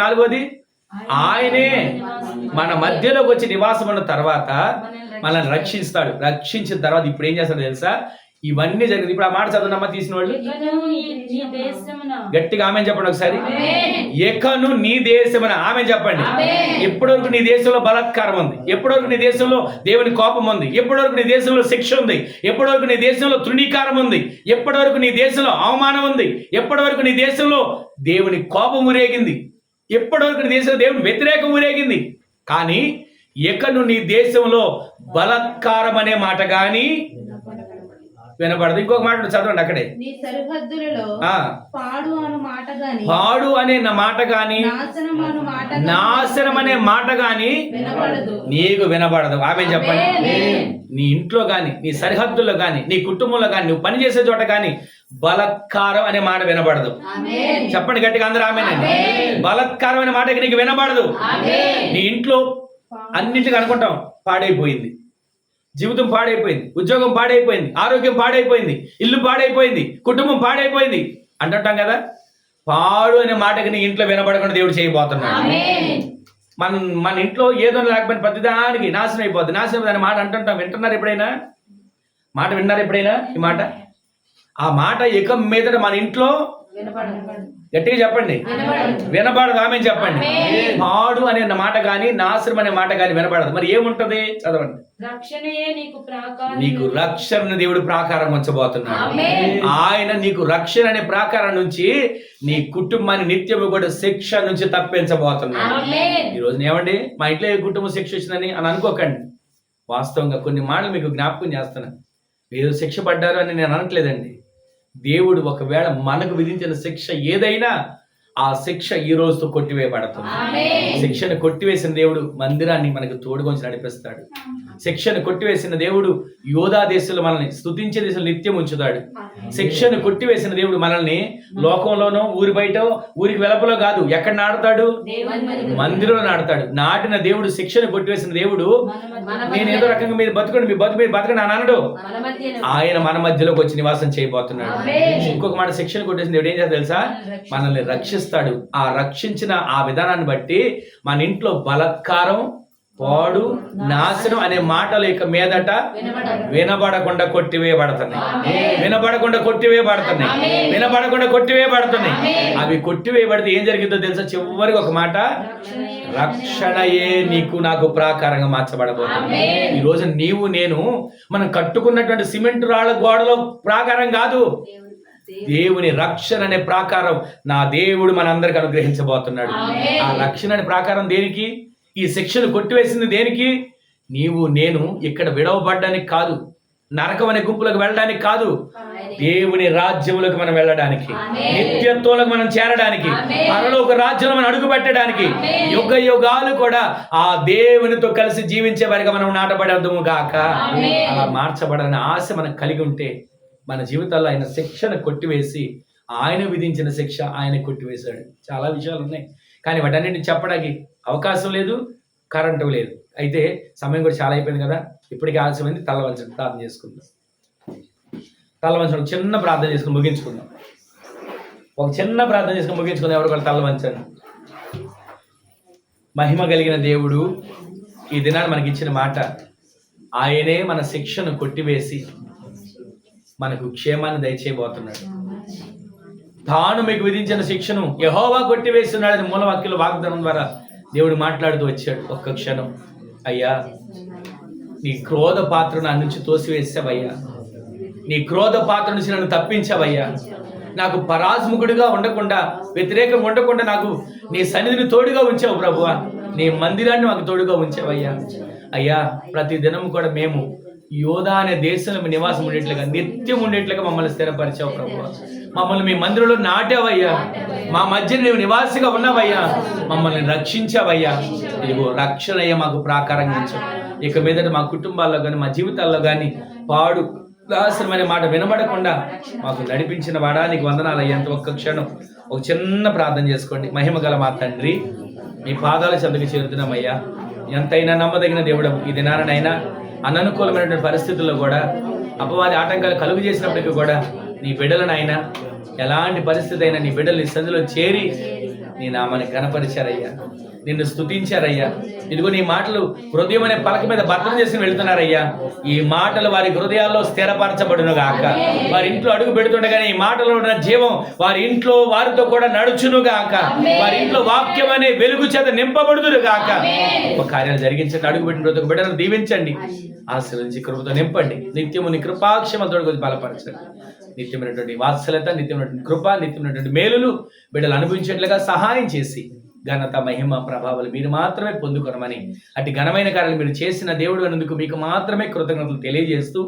నాలుగోది, ఆయనే మన మధ్యలోకి వచ్చి నివాసం ఉన్న తర్వాత మనల్ని రక్షిస్తాడు. రక్షించిన తర్వాత ఇప్పుడు ఏం చేస్తాడో తెలుసా? ఇవన్నీ జరిగింది. ఇప్పుడు ఆ మాట చదువునమ్మా తీసిన వాళ్ళు గట్టిగా ఆమె చెప్పండి ఒకసారి. ఎకను నీ దేశమున. ఆమె చెప్పండి. ఎప్పటివరకు నీ దేశంలో బలాత్కారం ఉంది, ఎప్పటివరకు నీ దేశంలో దేవుని కోపం ఉంది, ఎప్పటివరకు నీ దేశంలో శిక్ష ఉంది, ఎప్పటివరకు నీ దేశంలో తృణీకారం ఉంది, ఎప్పటివరకు నీ దేశంలో అవమానం ఉంది, ఎప్పటివరకు నీ దేశంలో దేవుని కోపం ఊరేగింది, ఎప్పటివరకు నీ దేశంలో దేవుని వ్యతిరేకం ఊరేగింది. కానీ ఎకను నీ దేశంలో బలాత్కారం అనే మాట గాని వినబడదు. ఇంకొక మాట చదవండి అక్కడే. నీ సరిహద్దులలో పాడు అనే మాట గాని, పాడు అనే మాట గాని, నాశనం అనే మాట గాని నీకు వినబడదు. ఆమె చెప్పండి. నీ ఇంట్లో గాని, నీ సరిహద్దుల్లో గాని, నీ కుటుంబంలో గాని, నువ్వు పనిచేసే చోట గాని బలాత్కారం అనే మాట వినబడదు. చెప్పండి గట్టిగా అందరూ ఆమేనండి. బలాత్కారం అనే మాట నీకు వినబడదు. నీ ఇంట్లో అన్నింటికి అనుకుంటాం పాడైపోయింది, జీవితం పాడైపోయింది, ఉద్యోగం పాడైపోయింది, ఆరోగ్యం పాడైపోయింది, ఇల్లు పాడైపోయింది, కుటుంబం పాడైపోయింది అంటుంటాం కదా. పాడు అనే మాటకి నీ ఇంట్లో వినబడకుండా దేవుడు చేయబోతున్నాడు. మన ఇంట్లో ఏదో లేకపోయిన ప్రతిదానికి నాశనం అయిపోద్ది, నాశనం అనే మాట అంటుంటాం. వింటున్నారు ఎప్పుడైనా? మాట విన్నారు ఎప్పుడైనా ఈ మాట? ఆ మాట ఇక మీదట మన ఇంట్లో గట్టిగా చెప్పండి వినబడదు. ఆమె చెప్పండి. పాడు అనే మాట గాని, నాశనం అనే మాట గాని వినబడదు. మరి ఏముంటది? చదవండి. నీకు రక్షణ దేవుడు ప్రాకారం ఉంచబోతున్నాడు. ఆయన నీకు రక్షణ అనే ప్రాకారం నుంచి నీ కుటుంబాన్ని నిత్యము కూడా శిక్ష నుంచి తప్పించబోతున్నాడు. ఈ రోజు ఏమండి మా ఇంట్లో ఏ కుటుంబ శిక్ష వచ్చిందని అని అనుకోకండి. వాస్తవంగా కొన్ని మాటలు మీకు జ్ఞాపకం చేస్తున్నాను. మీరు శిక్ష పడ్డారు అని నేను అనట్లేదండి. దేవుడు ఒకవేళ మనకు విధించిన శిక్ష ఏదైనా ఆ శిక్ష ఈ రోజుతో కొట్టివేయబడుతుంది. శిక్షను కొట్టివేసిన దేవుడు మందిరాన్ని మనకు తోడుగొంచి నడిపిస్తాడు. శిక్షను కొట్టివేసిన దేవుడు యోధా దేశంలో మనల్ని, స్తుతించే దేశంలో నిత్యం ఉంచుతాడు. శిక్షను కొట్టివేసిన దేవుడు మనల్ని లోకంలోనో ఊరి బయట ఊరికి వెలుపలో కాదు, ఎక్కడ నాటుతాడు? మందిరంలో నాటుతాడు. నాటిన దేవుడు, శిక్షను కొట్టివేసిన దేవుడు నేను ఏదో రకంగా మీరు బతుకండి, మీ బతకండి అని అనడు. ఆయన మన మధ్యలోకి వచ్చి నివాసం చేయబోతున్నాడు. ఇంకొక మాట, శిక్షను కొట్టేసిన దేవుడు ఏం చేస్తాడు తెలుసా? మనల్ని రక్షిస్తాడు. ఆ రక్షించిన ఆ విధానాన్ని బట్టి మన ఇంట్లో బలాత్కారం పాడు, నాశనం అనే మాటలు ఇక మీదట వినబడకుండా కొట్టివేయబడుతున్నాయి. వినబడకుండా కొట్టివేయబడుతున్నాయి. వినబడకుండా కొట్టివేయబడుతున్నాయి. అవి కొట్టివేయబడితే ఏం జరిగిందో తెలుసా? చివరికి ఒక మాట, రక్షణయే నీకు నాకు ప్రాకారంగా మార్చబడబోతుంది. ఈ రోజు నీవు నేను మనం కట్టుకున్నటువంటి సిమెంట్ రాళ్ళ గోడలో ప్రాకారం కాదు, దేవుని రక్షణ అనే ప్రాకారం నా దేవుడు మనందరికి అనుగ్రహించబోతున్నాడు. ఆ రక్షణ అనే ప్రాకారం దేనికి? ఈ శిక్షను కొట్టివేసింది దేనికి? నీవు నేను ఇక్కడ విడవబడ్డానికి కాదు, నరకం అనే గుంపులకు వెళ్ళడానికి కాదు, దేవుని రాజ్యములకు మనం వెళ్ళడానికి, నిత్యత్వంలోకి మనం చేరడానికి, పరలోక రాజ్యంలో మనం అడుగు పెట్టడానికి, యుగ యుగాలు కూడా ఆ దేవునితో కలిసి జీవించే వారిగా మనం నాటబడము గాక. అలా మార్చబడాలని ఆశ మనకు కలిగి ఉంటే మన జీవితాల్లో ఆయన శిక్షను కొట్టివేసి, ఆయన విధించిన శిక్ష ఆయన కొట్టివేశాడు. చాలా విషయాలు ఉన్నాయి, కానీ వాటన్నిటిని చెప్పడానికి అవకాశం లేదు, కరెంటు లేదు. అయితే సమయం కూడా చాలా అయిపోయింది కదా, ఇప్పటికీ ఆలస్యమైంది. తల వంచండి, ప్రార్థన చేసుకుందాం. తల వంచండి, చిన్న ప్రార్థన చేసుకుని ముగించుకుందాం. ఒక చిన్న ప్రార్థన చేసుకుని ముగించుకుందాం. ఎవరు కూడా తల వంచండి. మహిమ కలిగిన దేవుడు ఈ దినాన్ని మనకి ఇచ్చిన మాట, ఆయనే మన శిక్షను కొట్టివేసి మనకు క్షేమాన్ని దయచేయబోతున్నాడు. తాను మీకు విధించిన శిక్షను యెహోవా కొట్టివేస్తున్నాడని మూలవాక్యంలో వాగ్దానం ద్వారా దేవుడు మాట్లాడుతూ వచ్చాడు. ఒక్క క్షణం, అయ్యా నీ క్రోధ పాత్ర నా నుంచి తోసివేసావయ్యా, నీ క్రోధ పాత్ర నుంచి నన్ను తప్పించావయ్యా, నాకు పరాజ్ముఖుడిగా ఉండకుండా, వ్యతిరేకంగా ఉండకుండా నాకు నీ సన్నిధిని తోడుగా ఉంచావు ప్రభువా, నీ మందిరాన్ని మాకు తోడుగా ఉంచావయ్యా. అయ్యా ప్రతి దినం కూడా మేము యోధా అనే దేశంలో నివాసం ఉండేట్లుగా, నిత్యం ఉండేట్లుగా మమ్మల్ని స్థిరపరిచావు ప్రభువా. మమ్మల్ని మీ మందిరంలో నాటావయ్యా, మా మధ్య నీవు నివాసిగా ఉన్నావయ్యా, మమ్మల్ని రక్షించావయ్యా. ఇదిగో రక్షణయ్య మాకు ప్రాకారంగా ఉంచావు. ఇక మీదట మా కుటుంబాల్లో కానీ మా జీవితాల్లో కానీ పాడు నాశనమైన మాట వినబడకుండా మాకు నడిపించిన వాడా నీకు వందనాలయ్యా. ఎంత ఒక్క క్షణం ఒక చిన్న ప్రార్థన చేసుకోండి. మహిమ గల మా తండ్రి, మీ పాదాల చెంతకు చేరుతున్నామయ్యా. ఎంతైనా నమ్మదగిన దేవుడు, ఈ దినానైనా అననుకూలమైనటువంటి పరిస్థితుల్లో కూడా అపవాది ఆటంకాలు కలుగు చేసినప్పటికీ కూడా నీ బిడ్డలనైనా ఎలాంటి పరిస్థితి అయినా నీ బిడ్డలు నీ సంధిలో చేరి నీ నామాన్ని ఘనపరిచారయ్యా, నిన్ను స్తుతించారయ్యా. ఇదిగో నీ మాటలు హృదయం అనే పలక మీద భద్రం చేసుకుని వెళ్తున్నారయ్యా. ఈ మాటలు వారి హృదయాల్లో స్థిరపరచబడును గాక. వారి ఇంట్లో అడుగు పెడుతుండగానే ఈ మాటలో ఉన్న జీవం వారి ఇంట్లో వారితో కూడా నడుచును గాక. వారి ఇంట్లో వాక్యం అనే వెలుగు చేత నింపబడుదురు గాక. ఒక కార్యాలు జరిగించండి. అడుగు పెట్టిన ప్రతి ఒక్క బిడ్డను దీవించండి, ఆశీర్వదించి కృపతో నింపండి. నిత్యము నీ కృపాక్షమతోడు బలపరచండి. నిత్యమైనటువంటి వాత్సల్యత, నిత్యమైనటువంటి కృప, నిత్యమైనటువంటి మేలులు బిడ్డలు అనుభవించేట్లుగా సహాయం చేసి ఘనత మహిమ ప్రభావాలు మీరు మాత్రమే పొందుకొనమని, అటు ఘనమైన కార్యాలు మీరు చేసిన దేవుడు అన్నందుకు మీకు మాత్రమే కృతజ్ఞతలు తెలియజేస్తూ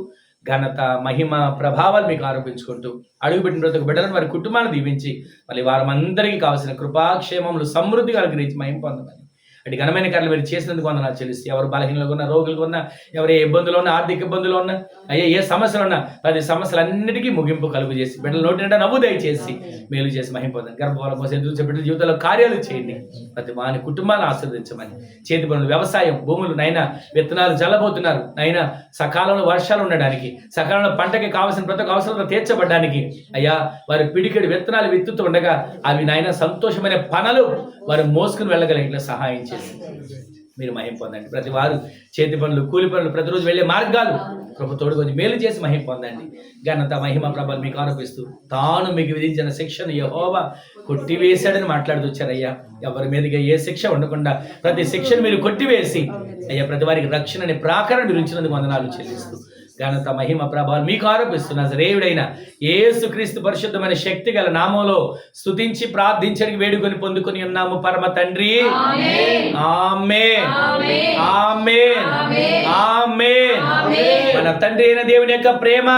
ఘనత మహిమ ప్రభావాలు మీకు ఆరోపించుకుంటూ అడుగుపెట్టిన ప్రతి ఒక్క బిడ్డలను వారి కుటుంబాన్ని దీవించి మళ్ళీ వారందరికీ కావాల్సిన కృపాక్షేమములు సమృద్ధిగా అనుగ్రహించి మహిమ పొందమని, అటు ఘనమైన కార్యాలు మీరు చేసినందుకు వందనాలు చెల్లిస్తే, ఎవరు బలహీనలుగా ఉన్నా, రోగులుగా ఉన్నా, ఎవరు ఏ ఇబ్బందులు ఉన్నా, ఆర్థిక ఇబ్బందులు ఉన్నా, అయ్యే ఏ సమస్యలు ఉన్నా, ప్రతి సమస్యలన్నిటికీ ముగింపు కలుగు చేసి బిడ్డల నోటి నిండా నవ్వు దయచేసి మేలు చేసి మహిమ పొందండి. గర్భఫలం కోసం ఎదురు చూసే బిడ్డల జీవితంలో కార్యాలు చేయండి. ప్రతి వాని కుటుంబాలను ఆశీర్వదించమని, చేతి పనులు, వ్యవసాయం, భూములు నైనా విత్తనాలు చల్లబోతున్నారు నైనా సకాలంలో వర్షాలు ఉండడానికి, సకాలంలో పంటకి కావాల్సిన ప్రతి ఒక్క అవసరాలు తీర్చబడడానికి అయ్యా వారి పిడికెడు విత్తనాలు విత్తుతూ ఉండగా అవి నాయన సంతోషమైన పనులు వారు మోసుకుని వెళ్ళగలిగిన సహాయం చేసి మీరు మహిమ పొందండి. ప్రతి వారు చేతి పనులు, కూలి పనులు, ప్రతిరోజు వెళ్ళే మార్గాలు ప్రభు తోడు కొంచెం మేలు చేసి మహిమ పొందండి. ఘనత మహిమ ప్రభలు మీకు ఆరోపిస్తూ తాను మీకు విధించిన శిక్షను యెహోవా కొట్టివేశాడని మాట్లాడుతూ వచ్చారయ్యా. ఎవరి మీదుగా ఏ శిక్ష ఉండకుండా ప్రతి శిక్షను మీరు కొట్టివేసి అయ్యా ప్రతి వారికి రక్షణ అనే ప్రాకారం మీరు ఉంచినందుకు వందనాలు చెల్లిస్తూ ఘనత మహిమ ప్రభావాలు మీకు ఆరోపిస్తున్న నజరేయుడైన యేసుక్రీస్తు పరిశుద్ధమైన శక్తి గల నామంలో స్తుతించి ప్రార్థించడానికి వేడుకొని పొందుకొని ఉన్నాము పరమ తండ్రి. ఆమేన్, ఆమేన్, ఆమేన్. మన తండ్రి అయిన దేవుని యొక్క ప్రేమ,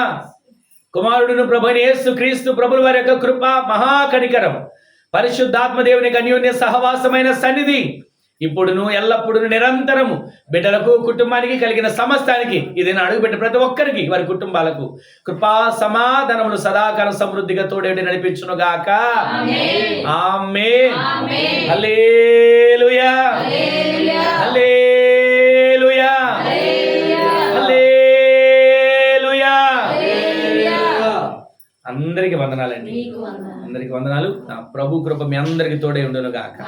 కుమారుడును ప్రభువైన యేసుక్రీస్తు ప్రభుల వారి యొక్క కృప, మహాకనికరం, పరిశుద్ధాత్మ దేవుని యొక్క అన్యోన్య సహవాసమైన సన్నిధి ఇప్పుడును ఎల్లప్పుడూ నిరంతరము బిడ్డలకు, కుటుంబానికి, కలిగిన సమస్తానికి, ఇది అడుగుపెట్టిన ప్రతి ఒక్కరికి వారి కుటుంబాలకు కృపా సమాధానములు సదాకాలం సమృద్ధిగా తోడేటి నడిపించును గాక. ఆమేన్. హల్లెలూయా, హల్లెలూయా, హల్లెలూయా. అందరికి వందనాలండి, అందరికి వందనాలు. నా ప్రభు కృప మీ అందరికి తోడే ఉండును గాక.